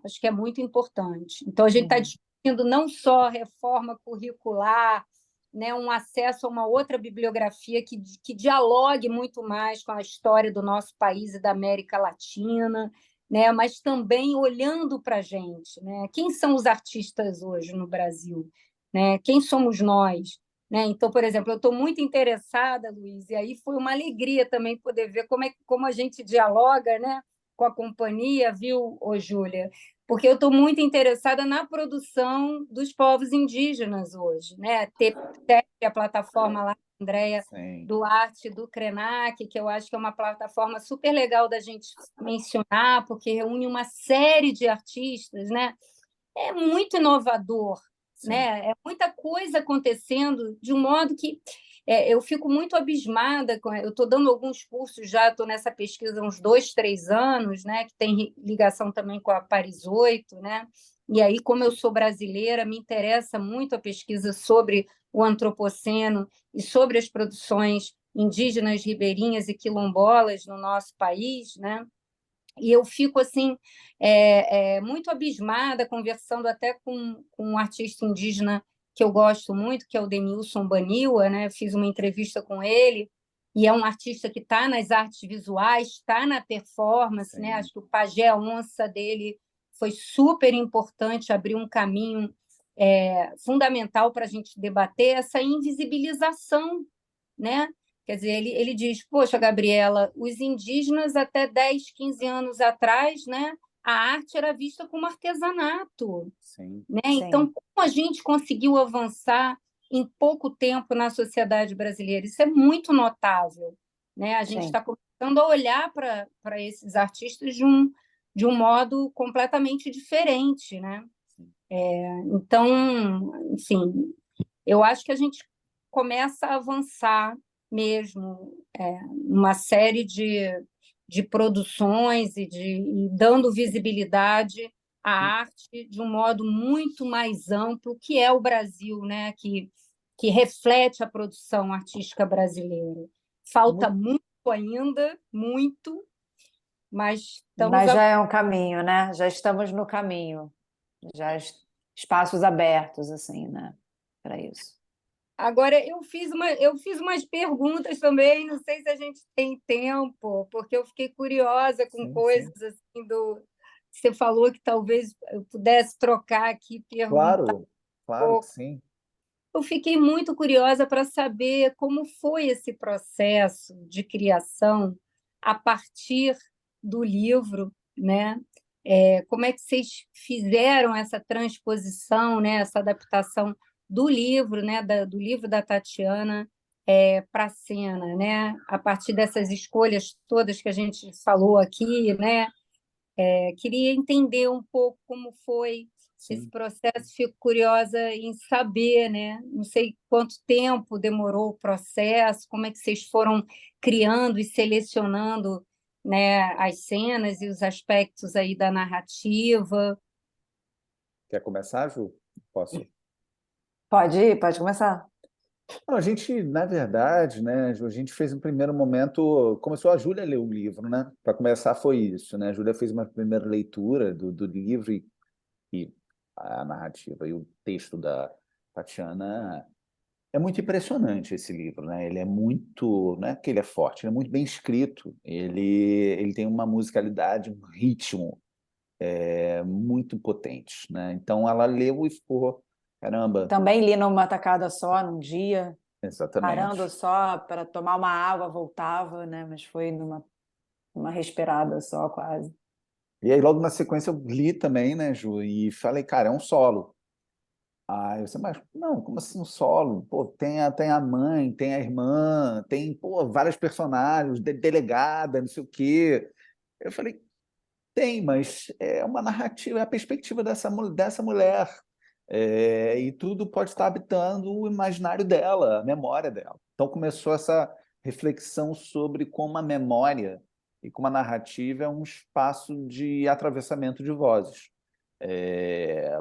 acho que é muito importante. Então, a gente está discutindo não só reforma curricular, né, um acesso a uma outra bibliografia que dialogue muito mais com a história do nosso país e da América Latina, né, mas também olhando para a gente, né? Quem são os artistas hoje no Brasil? Né? Quem somos nós? Né? Então, por exemplo, eu estou muito interessada, Luiz, e aí foi uma alegria também poder ver como a gente dialoga, né, com a companhia, viu, ô Júlia? Porque eu estou muito interessada na produção dos povos indígenas hoje, né? Ter a plataforma lá, Andréia Sim. Duarte, do Krenak, que eu acho que é uma plataforma super legal da gente mencionar, porque reúne uma série de artistas, né? É muito inovador, Sim. né? É muita coisa acontecendo de um modo que eu fico muito abismada. Eu estou dando alguns cursos já, estou nessa pesquisa há uns 2, 3 anos, né? Que tem ligação também com a Paris 8, né? E aí, como eu sou brasileira, me interessa muito a pesquisa sobre o antropoceno e sobre as produções indígenas, ribeirinhas e quilombolas no nosso país, né? E eu fico assim muito abismada, conversando até com um artista indígena que eu gosto muito, que é o Denilson Baniwa, né? Fiz uma entrevista com ele, e é um artista que está nas artes visuais, está na performance, né? Acho que o Pajé Onça dele foi super importante, abriu um caminho fundamental para a gente debater essa invisibilização, né? Quer dizer, ele diz, poxa, Gabriela, os indígenas até 10, 15 anos atrás, né, a arte era vista como artesanato. Sim. Né? Sim. Então, como a gente conseguiu avançar em pouco tempo na sociedade brasileira? Isso é muito notável. Né? A gente Sim. está começando a olhar para esses artistas de um modo completamente diferente. Né? Então, enfim, eu acho que a gente começa a avançar mesmo uma série de produções e dando visibilidade à arte de um modo muito mais amplo, que é o Brasil, né? Que reflete a produção artística brasileira. Falta muito ainda, muito, mas estamos Mas já é um caminho, né? Já estamos no caminho. Já espaços abertos, assim, né? Para isso. Agora, eu fiz umas perguntas também, não sei se a gente tem tempo, porque eu fiquei curiosa com Sim, coisas sim. assim do. Você falou que talvez eu pudesse trocar aqui, perguntar um Claro que pouco. sim. Eu fiquei muito curiosa para saber como foi esse processo de criação a partir do livro, né? Como é que vocês fizeram essa transposição, né? Essa adaptação do livro, né? Do livro da Tatiana para a cena, né? A partir dessas escolhas todas que a gente falou aqui, né? Queria entender um pouco como foi esse Sim. processo, fico curiosa em saber, né? Não sei quanto tempo demorou o processo, como é que vocês foram criando e selecionando, né, as cenas e os aspectos aí da narrativa. Quer começar, Ju? Posso? Pode ir, pode começar. Não, a gente, na verdade, né, Ju, a gente fez um primeiro momento, começou a Júlia a ler o livro, né? Para começar foi isso, né? A Júlia fez uma primeira leitura do livro e a narrativa e o texto da Tatiana é muito impressionante esse livro, né? Ele é muito, não é que ele é forte, ele é muito bem escrito. Ele tem uma musicalidade, um ritmo muito potente, né? Então ela leu e ficou, caramba, Também li numa tacada só, num dia, parando exatamente. só para tomar uma água, voltava, né? Mas foi uma respirada só, quase. E aí logo na sequência eu li também, né, Ju, e falei, cara, é um solo. Aí você, mas não, como assim um solo? Pô, tem a mãe, tem a irmã, tem, pô, vários personagens, delegada, não sei o quê. Eu falei, tem, mas é uma narrativa, é a perspectiva dessa mulher. E tudo pode estar habitando o imaginário dela, a memória dela. Então começou essa reflexão sobre como a memória e como a narrativa é um espaço de atravessamento de vozes.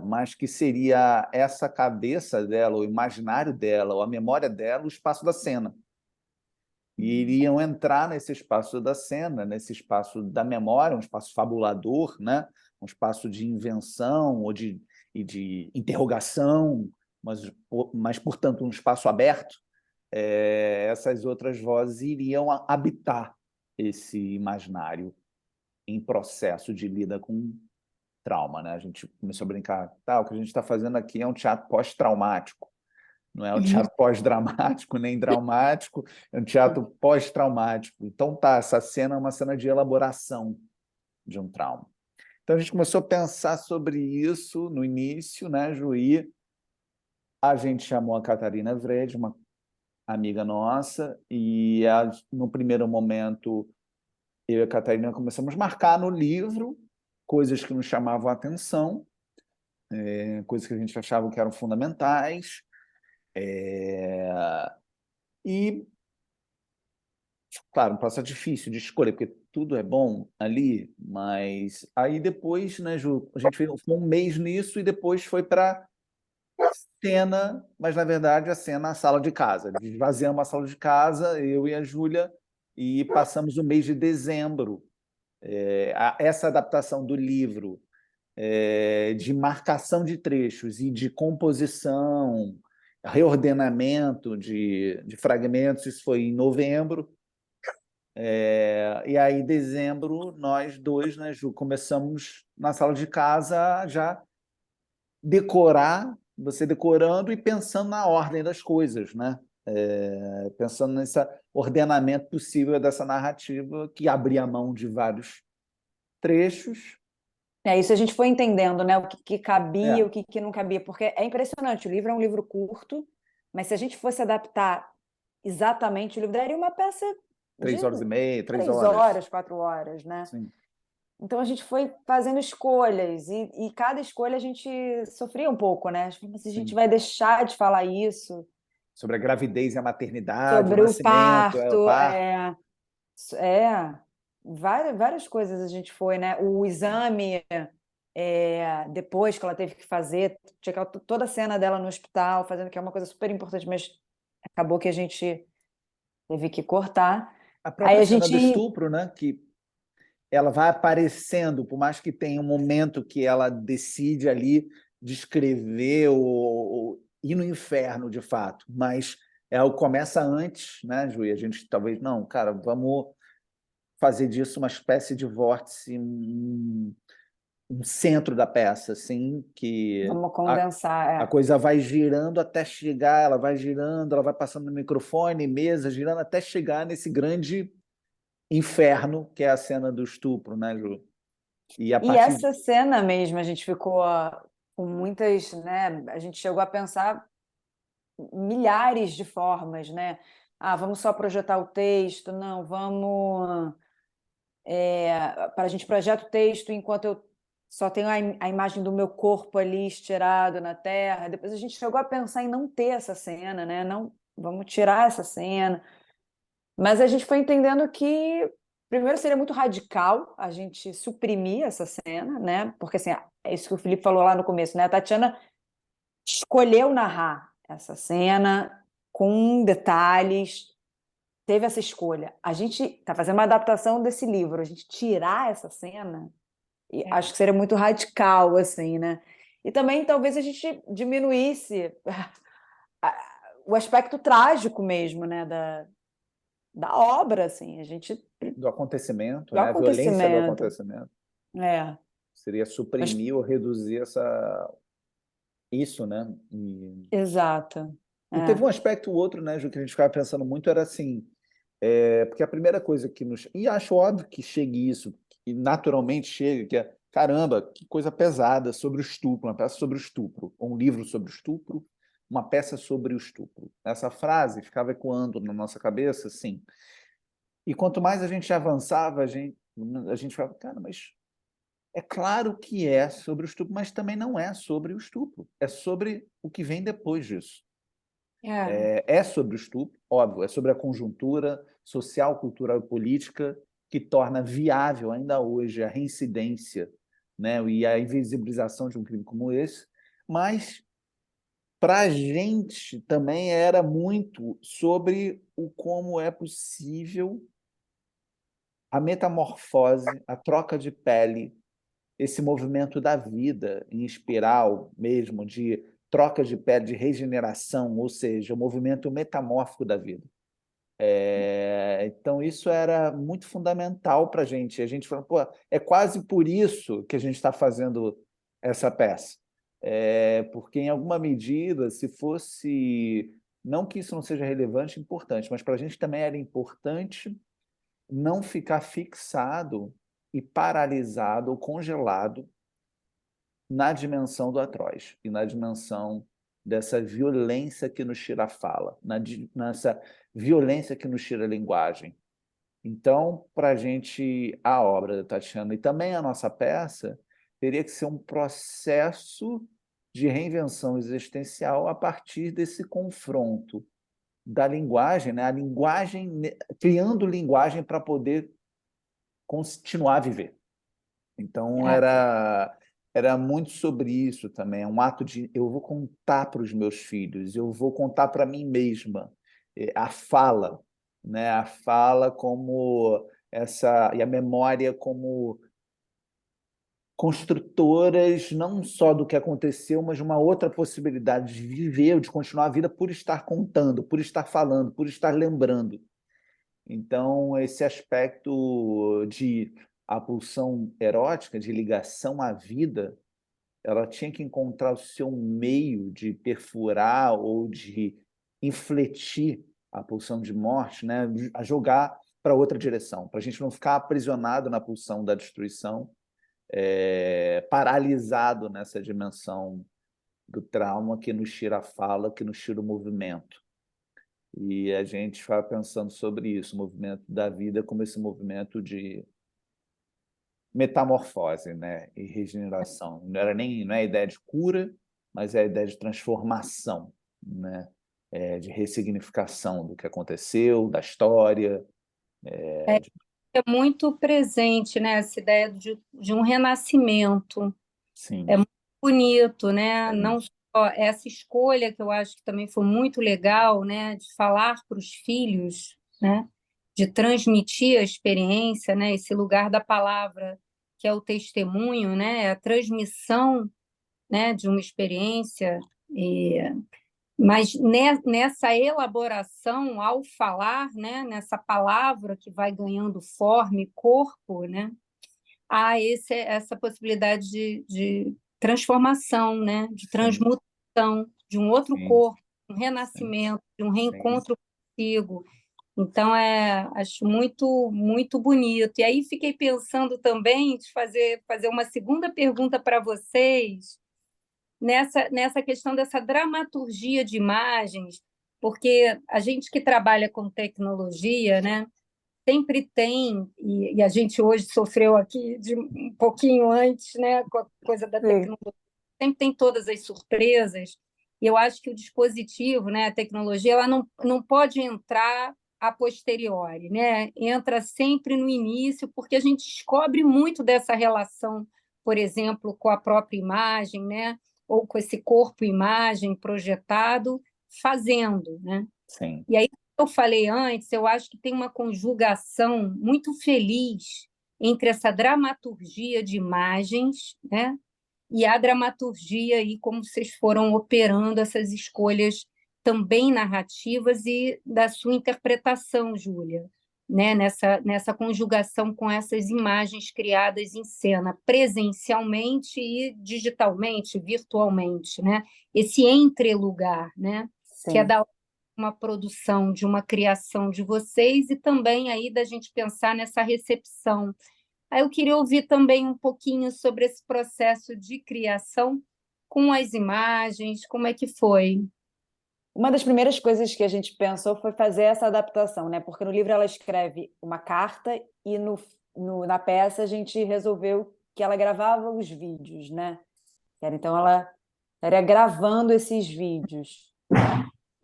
Mas que seria essa cabeça dela, o imaginário dela, ou a memória dela, o espaço da cena. E iriam entrar nesse espaço da cena, nesse espaço da memória, um espaço fabulador, né? Um espaço de invenção e de interrogação, mas, portanto, um espaço aberto. Essas outras vozes iriam habitar esse imaginário em processo de lida com trauma, né? A gente começou a brincar, o que a gente está fazendo aqui é um teatro pós-traumático, não é um teatro pós-dramático nem dramático, é um teatro pós-traumático. Então essa cena é uma cena de elaboração de um trauma. Então a gente começou a pensar sobre isso no início, né, Juí? A gente chamou a Catarina Vrede, uma amiga nossa, e no primeiro momento eu e a Catarina começamos a marcar no livro coisas que nos chamavam a atenção, coisas que a gente achava que eram fundamentais, e, claro, um processo difícil de escolher, porque tudo é bom ali, mas aí depois, né, Ju, a gente ficou um mês nisso e depois foi para cena, mas na verdade a cena, a sala de casa. Esvaziamos a sala de casa, eu e a Júlia, e passamos o mês de dezembro. Essa adaptação do livro, de marcação de trechos e de composição, reordenamento de fragmentos, isso foi em novembro. E aí, em dezembro, nós dois, né, Ju, começamos na sala de casa já decorar, você decorando e pensando na ordem das coisas, né? Pensando nesse ordenamento possível dessa narrativa que abria mão de vários trechos. Isso a gente foi entendendo, né? O que cabia, É. o que não cabia, porque é impressionante. O livro é um livro curto, mas se a gente fosse adaptar exatamente, o livro daria uma peça de 3h30, 3 horas, 4 horas, né? Sim. Então a gente foi fazendo escolhas e cada escolha a gente sofria um pouco, né? Mas a gente Sim. vai deixar de falar isso Sobre a gravidez e a maternidade, sobre o o nascimento, o parto, parto. várias coisas a gente foi, né? O exame, depois que ela teve que fazer, tinha toda a cena dela no hospital, fazendo que é uma coisa super importante, mas acabou que a gente teve que cortar. A Aí própria a cena do gente. estupro, né? Que ela vai aparecendo, por mais que tenha um momento que ela decide ali descrever ou ir no inferno, de fato, mas ela começa antes, né, Ju? E a gente talvez, não, cara, vamos fazer disso uma espécie de vórtice, um centro da peça, assim, que Vamos a, condensar. a coisa vai girando até chegar, ela vai girando, ela vai passando no microfone, mesa, girando até chegar nesse grande inferno que é a cena do estupro, né, Ju? E a E partir essa cena mesmo, a gente ficou com muitas, né? A gente chegou a pensar milhares de formas, né? Vamos só projetar o texto, não, vamos. Para a gente projeta o texto enquanto eu só tenho a imagem do meu corpo ali estirado na terra. Depois a gente chegou a pensar em não ter essa cena, né? Não, vamos tirar essa cena. Mas a gente foi entendendo que primeiro seria muito radical a gente suprimir essa cena, né? Porque assim, é isso que o Felipe falou lá no começo, né? A Tatiana escolheu narrar essa cena com detalhes, teve essa escolha. A gente está fazendo uma adaptação desse livro, a gente tirar essa cena, e acho que seria muito radical, assim, né? E também talvez a gente diminuísse o aspecto trágico mesmo, né, da obra, assim, a gente do acontecimento, do né? A violência do acontecimento. acontecimento. É, Seria mas, suprimir ou reduzir isso, né? exato. E teve É. um aspecto outro, né, Ju, que a gente ficava pensando muito, era assim, porque a primeira coisa que nos... E acho óbvio que chegue isso, que naturalmente chega, que é, caramba, que coisa pesada sobre o estupro, uma peça sobre o estupro, ou um livro sobre o estupro, uma peça sobre o estupro. Essa frase ficava ecoando na nossa cabeça, assim. E quanto mais a gente avançava, a gente ficava, cara, mas é claro que é sobre o estupro, mas também não é sobre o estupro. É sobre o que vem depois disso. É sobre o estupro, óbvio, é sobre a conjuntura social, cultural e política que torna viável ainda hoje a reincidência, né, e a invisibilização de um crime como esse, mas para a gente também era muito sobre o como é possível a metamorfose, a troca de pele, esse movimento da vida em espiral mesmo, de troca de pele, de regeneração, ou seja, o movimento metamórfico da vida. Então, isso era muito fundamental para a gente. A gente falou, pô, é quase por isso que a gente está fazendo essa peça. Porque, em alguma medida, se fosse. Não que isso não seja relevante, importante, mas para a gente também era importante não ficar fixado e paralisado ou congelado na dimensão do atroz e na dimensão dessa violência que nos tira a fala, nessa violência que nos tira a linguagem. Então, para a gente, a obra da Tatiana e também a nossa peça teria que ser um processo de reinvenção existencial a partir desse confronto da linguagem, né? A linguagem, criando linguagem para poder continuar a viver. Então, era muito sobre isso também. É um ato de eu vou contar para os meus filhos, eu vou contar para mim mesma. A fala, né? A fala como essa e a memória como construtoras não só do que aconteceu, mas de uma outra possibilidade de viver, de continuar a vida por estar contando, por estar falando, por estar lembrando. Então, esse aspecto de a pulsão erótica, de ligação à vida, ela tinha que encontrar o seu meio de perfurar ou de infletir a pulsão de morte, né? A jogar para outra direção, para a gente não ficar aprisionado na pulsão da destruição, paralisado nessa dimensão do trauma que nos tira a fala, que nos tira o movimento. E a gente vai pensando sobre isso, o movimento da vida como esse movimento de metamorfose, né, e regeneração. Não é a ideia de cura, mas é a ideia de transformação, né, de ressignificação do que aconteceu, da história. É muito presente, né, essa ideia de um renascimento. É Sim, muito bonito, né? sim, Não só essa escolha que eu acho que também foi muito legal, né, de falar para os filhos, né, de transmitir a experiência, né, esse lugar da palavra que é o testemunho, né, a transmissão, né, de uma experiência. E, mas nessa elaboração, ao falar, né, nessa palavra que vai ganhando forma e corpo, né, há essa possibilidade de transformação, né? De sim, transmutação, de um outro sim, corpo, um sim, renascimento, de um sim. reencontro consigo. Então, acho muito, muito bonito. E aí fiquei pensando também de fazer uma segunda pergunta para vocês, nessa questão dessa dramaturgia de imagens, porque a gente que trabalha com tecnologia, né? Sempre tem, e a gente hoje sofreu aqui de um pouquinho antes, né, com a coisa da Sim. tecnologia, sempre tem todas as surpresas, e eu acho que o dispositivo, né, a tecnologia, ela não pode entrar a posteriori, né? Entra sempre no início, porque a gente descobre muito dessa relação, por exemplo, com a própria imagem, né? Ou com esse corpo-imagem projetado, fazendo, né? Sim. E aí, eu falei antes, eu acho que tem uma conjugação muito feliz entre essa dramaturgia de imagens, né, e a dramaturgia e como vocês foram operando essas escolhas também narrativas e da sua interpretação, Júlia, né, nessa conjugação com essas imagens criadas em cena, presencialmente e digitalmente, virtualmente, né? Esse entrelugar, né? Que é Sim. da uma produção, de uma criação de vocês e também aí da gente pensar nessa recepção. Aí eu queria ouvir também um pouquinho sobre esse processo de criação com as imagens, como é que foi? Uma das primeiras coisas que a gente pensou foi fazer essa adaptação, né? Porque no livro ela escreve uma carta e na peça a gente resolveu que ela gravava os vídeos, né? Então ela estaria gravando esses vídeos.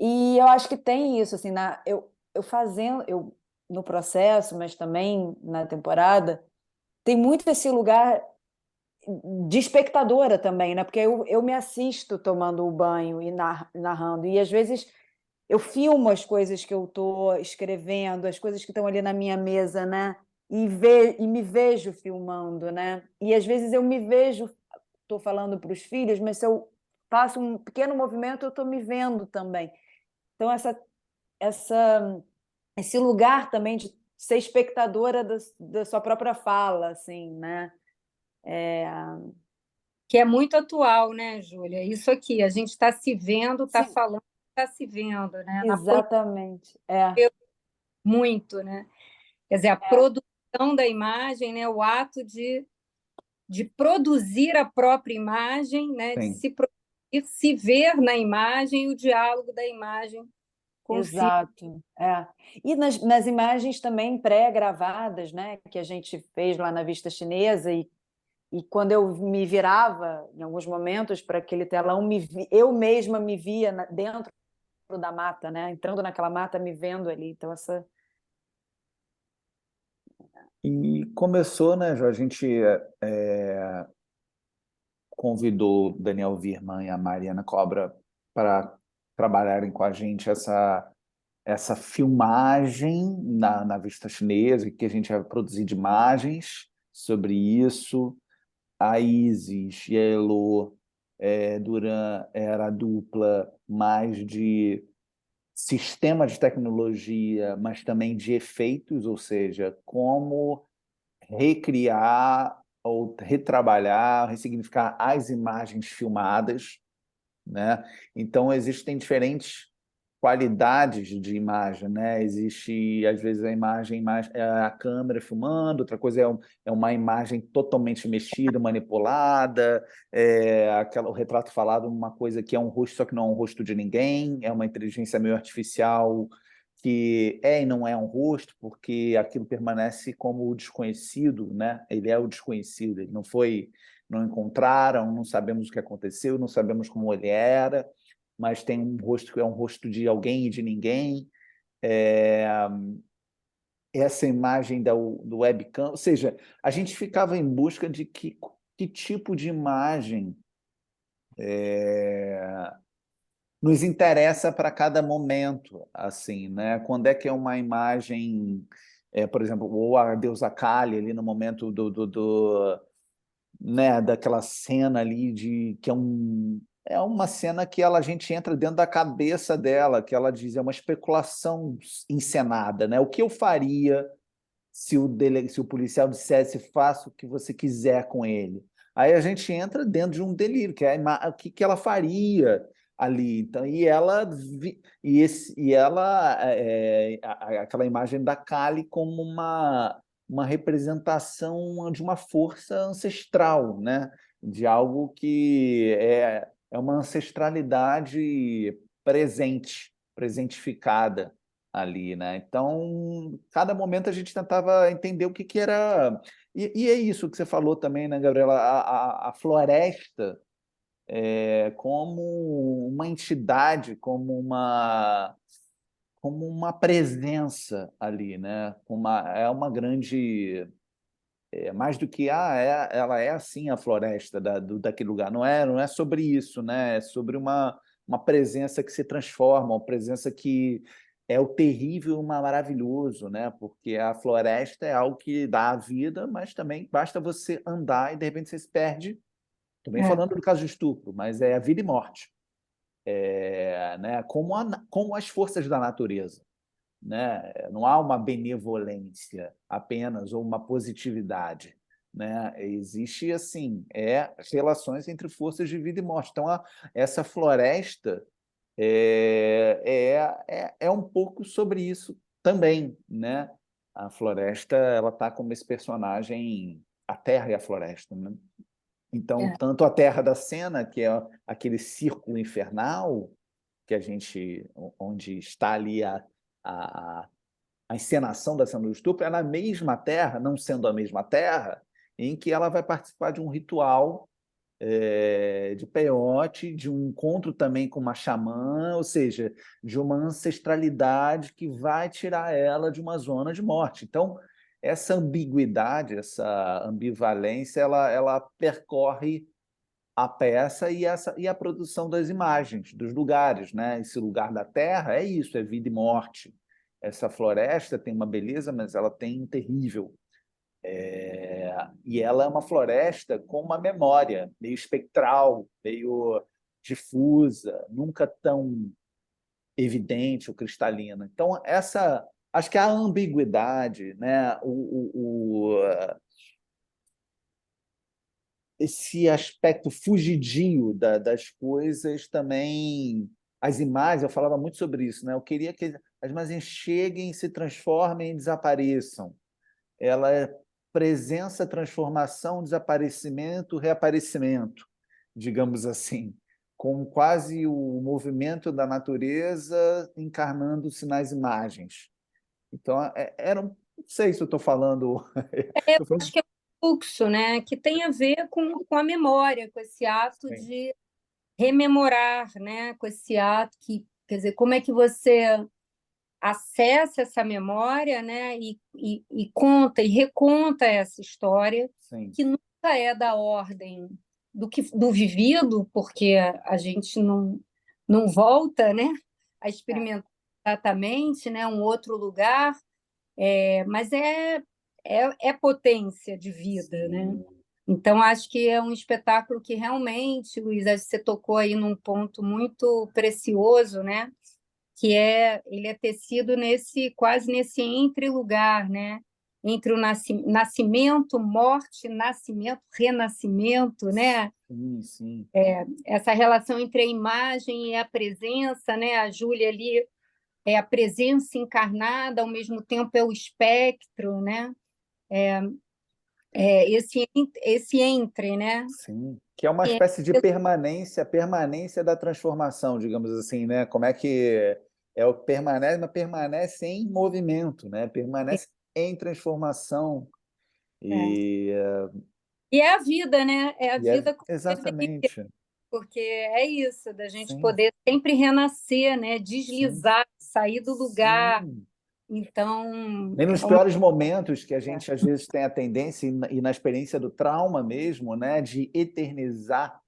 E eu acho que tem isso, assim, eu fazendo, no processo, mas também na temporada, tem muito esse lugar de espectadora também, né? Porque eu me assisto tomando o banho e narrando, e às vezes eu filmo as coisas que eu estou escrevendo, as coisas que estão ali na minha mesa, né? E me vejo filmando, né? E às vezes eu me vejo, estou falando para os filhos, mas se eu faço um pequeno movimento, eu estou me vendo também. Então, essa, esse lugar também de ser espectadora da sua própria fala, assim, né? Que é muito atual, né, Júlia? Isso aqui, a gente está se vendo, está Sim, falando, está se vendo, né? Na política, exatamente. É, muito, né? Quer dizer, a produção da imagem, né? O ato de produzir a própria imagem, né? De Sim. se produzir, se ver na imagem, o diálogo da imagem consigo. exato. É. E nas imagens também pré-gravadas, né? Que a gente fez lá na Vista Chinesa, e quando eu me virava, em alguns momentos, para aquele telão, eu mesma me via dentro da mata, né? Entrando naquela mata, me vendo ali. Então, E começou, né, Jó? A gente convidou o Daniel Virman e a Mariana Cobra para trabalharem com a gente essa filmagem na Vista Chinesa, que a gente vai produzir de imagens sobre isso. A Isis e a Elô Duran era a dupla mais de sistema de tecnologia, mas também de efeitos, ou seja, como recriar ou retrabalhar, ressignificar as imagens filmadas, né? Então, existem diferentes qualidades de imagem, né? Existe, às vezes, a imagem mais é a câmera filmando, outra coisa é uma imagem totalmente mexida, manipulada, o retrato falado, uma coisa que é um rosto, só que não é um rosto de ninguém, é uma inteligência meio artificial que é e não é um rosto, porque aquilo permanece como o desconhecido, né? Ele é o desconhecido, ele não foi, não encontraram, não sabemos o que aconteceu, não sabemos como ele era, mas tem um rosto que é um rosto de alguém e de ninguém. É, essa imagem do webcam, ou seja, a gente ficava em busca de que tipo de imagem nos interessa para cada momento, assim, né? Quando é que é uma imagem, por exemplo, ou a deusa Kali ali no momento né, daquela cena ali de que é uma cena que a gente entra dentro da cabeça dela, que ela diz é uma especulação encenada, né? O que eu faria se o policial dissesse faça o que você quiser com ele? Aí a gente entra dentro de um delírio, que é o que ela faria ali. Então, aquela imagem da Kali como uma representação de uma força ancestral, né? De algo que é uma ancestralidade presentificada ali, né? Então, cada momento a gente tentava entender o que era. E é isso que você falou também, né, Gabriela? A floresta como uma entidade, como uma presença ali, né? É uma grande. Mais do que ela é assim a floresta daquele lugar. Não é sobre isso, né? É sobre uma presença que se transforma, uma presença que é o terrível e o maravilhoso, né? Porque a floresta é algo que dá a vida, mas também basta você andar e de repente você se perde. Estou bem É, falando do caso de estupro, mas é a vida e morte, né? Como as forças da natureza, né? Não há uma benevolência apenas ou uma positividade, né? Existe assim, relações entre forças de vida e morte. Então, essa floresta é um pouco sobre isso também, né? A floresta, ela tá como esse personagem, a terra e a floresta, né? Então, é. tanto a terra da cena, que é aquele círculo infernal que a gente, onde está ali a, a encenação da cena do estupro, é na mesma terra, não sendo a mesma terra, em que ela vai participar de um ritual de peiote, de um encontro também com uma xamã, ou seja, de uma ancestralidade que vai tirar ela de uma zona de morte. Então, essa ambiguidade, essa ambivalência, ela percorre a peça e a produção das imagens, dos lugares, né? Esse lugar da terra é isso, é vida e morte. Essa floresta tem uma beleza, mas ela tem um terrível. E ela é uma floresta com uma memória meio espectral, meio difusa, nunca tão evidente ou cristalina. Então, acho que a ambiguidade, né? Esse aspecto fugidio das coisas também. As imagens, eu falava muito sobre isso, né? Eu queria que as imagens cheguem, se transformem e desapareçam. Ela é presença, transformação, desaparecimento, reaparecimento, digamos assim, com quase o movimento da natureza encarnando-se nas imagens. Então, não sei se eu estou falando. Eu acho que é um fluxo, né, que tem a ver com a memória, com esse ato Sim. de rememorar, né, com esse ato que, quer dizer, como é que você acessa essa memória, né, e conta e reconta essa história, Sim. que nunca é da ordem do vivido, porque a gente não volta, né, a experimentar exatamente, né, um outro lugar, mas é potência de vida, né? Então, acho que é um espetáculo que realmente, Luiz, acho que você tocou aí num ponto muito precioso, né? Que ele é tecido quase nesse entre-lugar, né? Entre o nascimento, morte, nascimento, renascimento, né? Sim, sim. Essa relação entre a imagem e a presença, né? A Júlia ali é a presença encarnada, ao mesmo tempo é o espectro, né? Esse entre, né? Sim, que é uma espécie de permanência da transformação, digamos assim, né? Como é que o permanece, mas permanece em movimento, né? Permanece em transformação É. e, E é a vida, né? É a e é vida como deveria, exatamente, porque é isso, da gente sim, poder sempre renascer, né? sim, Deslizar, sair do lugar. sim. Então, Nem nos é uma. piores momentos que a gente às vezes tem a tendência e na experiência do trauma mesmo, né, de eternizar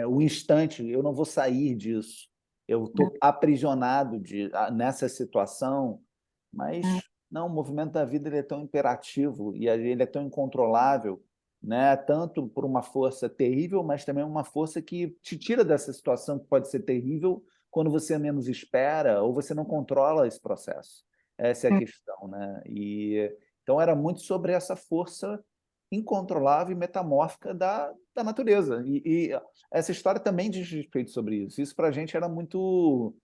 o instante. Eu não vou sair disso. Eu estou aprisionado nessa situação, mas não, o movimento da vida ele é tão imperativo e ele é tão incontrolável, né? Tanto por uma força terrível, mas também uma força que te tira dessa situação que pode ser terrível quando você menos espera ou você não controla esse processo. Essa é a questão, né? E então era muito sobre essa força incontrolável e metamórfica da natureza. E essa história também diz respeito sobre isso. Isso para a gente era muito,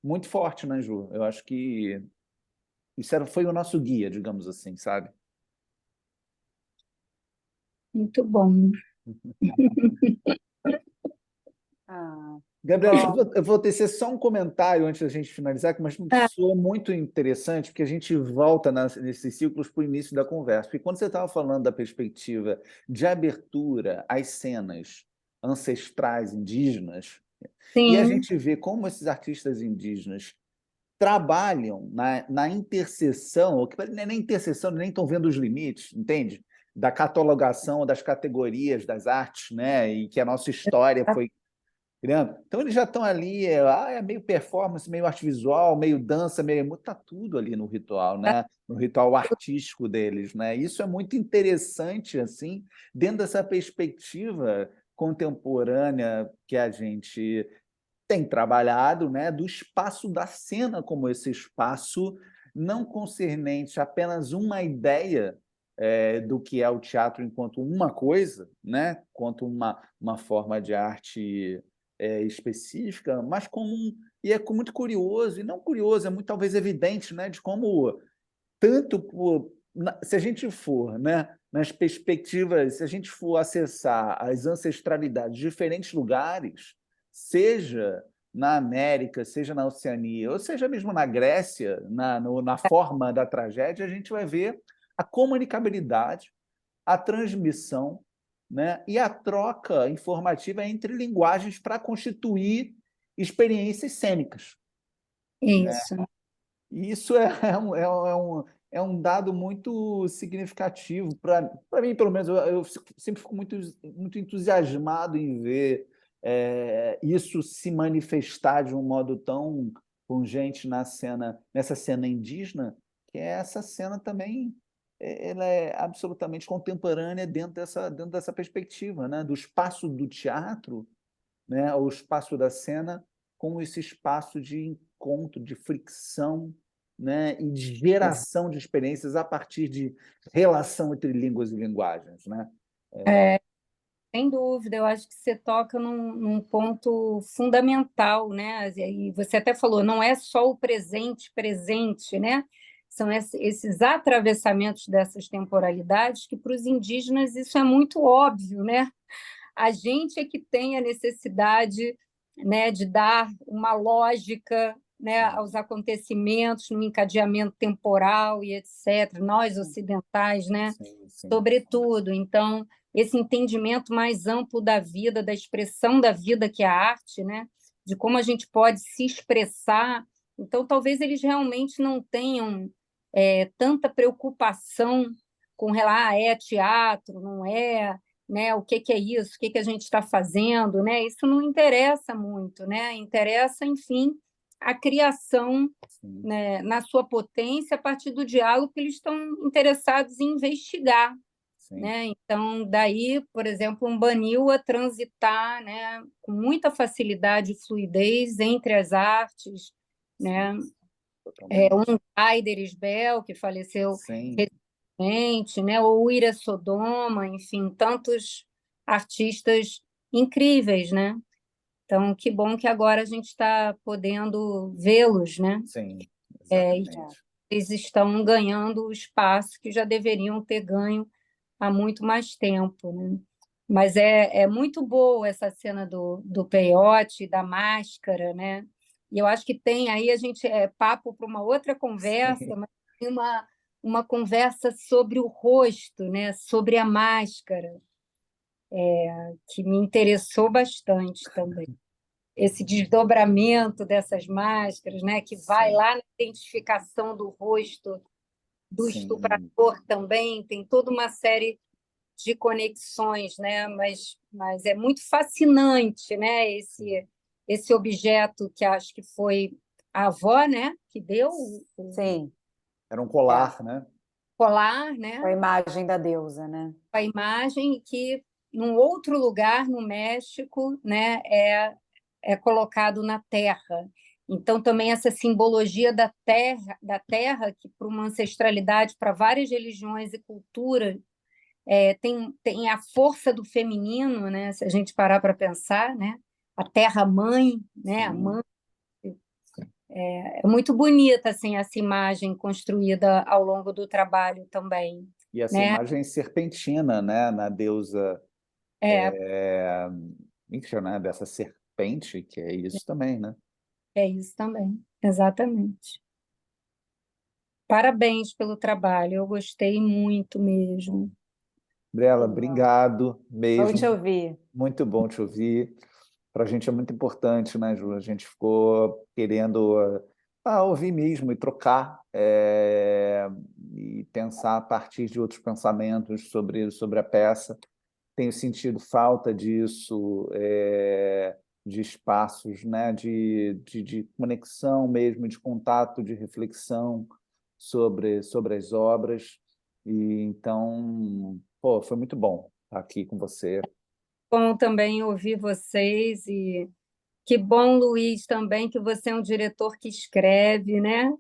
muito forte, né, Ju? Eu acho que foi o nosso guia, digamos assim, sabe? Muito bom. Ah, Gabriela, bom. eu vou tecer só um comentário antes da gente finalizar, mas soa muito interessante, porque a gente volta nesses ciclos para o início da conversa. Porque quando você estava falando da perspectiva de abertura às cenas ancestrais indígenas, e a Sim, gente vê como esses artistas indígenas trabalham na interseção, ou que não é nem interseção, nem estão vendo os limites, entende? Da catalogação das categorias das artes, né? E que a nossa história foi criando. Então, eles já estão ali, é meio performance, meio arte visual, meio dança, meio. Está tudo ali no ritual, né? No ritual artístico deles. Né? Isso é muito interessante, assim, dentro dessa perspectiva contemporânea que a gente tem trabalhado, né, do espaço da cena como esse espaço não concernente apenas uma ideia do que é o teatro enquanto uma coisa, né, quanto uma forma de arte específica, mas e é muito curioso, e não curioso, é muito talvez evidente, né, de como tanto se a gente for, né, nas perspectivas, se a gente for acessar as ancestralidades de diferentes lugares, seja na América, seja na Oceania, ou seja mesmo na Grécia, na forma da tragédia, a gente vai ver a comunicabilidade, a transmissão né? E a troca informativa entre linguagens para constituir experiências cênicas, né? Isso. E isso é um dado muito significativo para mim, pelo menos. Eu sempre fico muito entusiasmado em ver isso se manifestar de um modo tão pungente nessa cena indígena, que é essa cena também. Ela é absolutamente contemporânea dentro dessa perspectiva, né? Do espaço do teatro, né? O espaço da cena como esse espaço de encontro, de fricção, né? E de geração de experiências a partir de relação entre línguas e linguagens, né? Sem dúvida, eu acho que você toca num ponto fundamental, né? E você até falou, não é só o presente, né? São esses atravessamentos dessas temporalidades que, para os indígenas, isso é muito óbvio, né? A gente é que tem a necessidade, né, de dar uma lógica, né, aos acontecimentos, no encadeamento temporal e etc. Nós, ocidentais, né? Sim. Sobretudo. Então, esse entendimento mais amplo da vida, da expressão da vida, que é a arte, né? De como a gente pode se expressar. Então, talvez eles realmente não tenham tanta preocupação com é teatro, não é, né? O que é isso? O que a gente está fazendo, né? Isso não interessa muito, né? Interessa, enfim, a criação, Sim. né, na sua potência a partir do diálogo que eles estão interessados em investigar, Sim. né? Então, daí, por exemplo, um Baniwa transitar, né, com muita facilidade e fluidez entre as artes, né? Um Aideres Bell, que faleceu Sim. recentemente, né? Ou Ira Sodoma, enfim, tantos artistas incríveis, né? Então, que bom que agora a gente está podendo vê-los, né? Sim, E exatamente. eles estão ganhando o espaço que já deveriam ter ganho há muito mais tempo, né? Mas é muito boa essa cena do peiote, da máscara, né? E eu acho que tem aí a gente papo para uma outra conversa, Sim. mas tem uma conversa sobre o rosto, né? Sobre a máscara, que me interessou bastante também. Esse desdobramento dessas máscaras, né? Que vai Sim. lá na identificação do rosto do Sim. estuprador também, tem toda uma série de conexões, né? Mas é muito fascinante, né? Esse objeto que acho que foi a avó, né? Que deu o Sim, Era um colar, né? colar, né? a imagem da deusa, né? A imagem que num outro lugar no México, né? É colocado na terra. Então também essa simbologia da terra que para uma ancestralidade para várias religiões e culturas tem a força do feminino, né? Se a gente parar para pensar, né? A terra-mãe, né? A Sim. mãe. É muito bonita assim, essa imagem construída ao longo do trabalho também. E essa Né? imagem serpentina, né? Na deusa É, Mítica, né? Dessa serpente, que é isso também, né? é isso também, exatamente. Parabéns pelo trabalho, eu gostei muito mesmo. Gabriela, Legal. obrigado Vou te mesmo. ouvir. Muito bom te ouvir. Para a gente é muito importante, né, Ju? A gente ficou querendo ouvir mesmo e trocar e pensar a partir de outros pensamentos sobre a peça. Tenho sentido falta disso, de espaços, né, de conexão mesmo, de contato, de reflexão sobre as obras. E então, pô, foi muito bom estar aqui com você. Bom também ouvir vocês e que bom, Luiz, também que você é um diretor que escreve, né?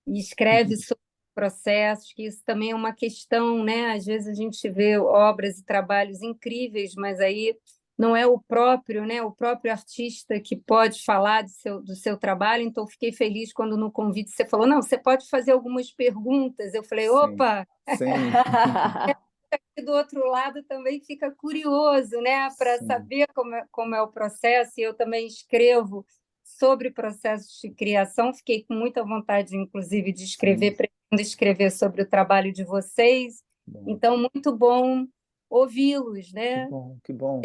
E escreve sobre processos, que isso também é uma questão, né? Às vezes a gente vê obras e trabalhos incríveis, mas aí não é o próprio, né? O próprio artista que pode falar do seu trabalho. Então, fiquei feliz quando no convite você falou, não, você pode fazer algumas perguntas. Eu falei, Sim, opa, sim, e do outro lado também fica curioso, né, para sim, saber como é o processo, e eu também escrevo sobre processos de criação, fiquei com muita vontade, inclusive, de escrever, sim. pretendo escrever sobre o trabalho de vocês, Bom, então, muito bom ouvi-los, Que né? bom, que bom.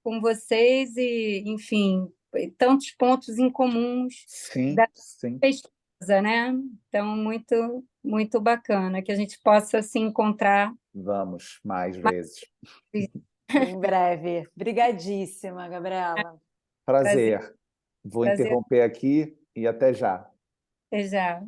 Com vocês e, enfim, tantos pontos em comuns Sim, da sim. pesquisa, né? Então, muito, muito bacana que a gente possa se encontrar Vamos mais vezes. mais. Em breve. Obrigadíssima, Gabriela. Prazer, Prazer. Vou prazer. interromper aqui e até já. Até já.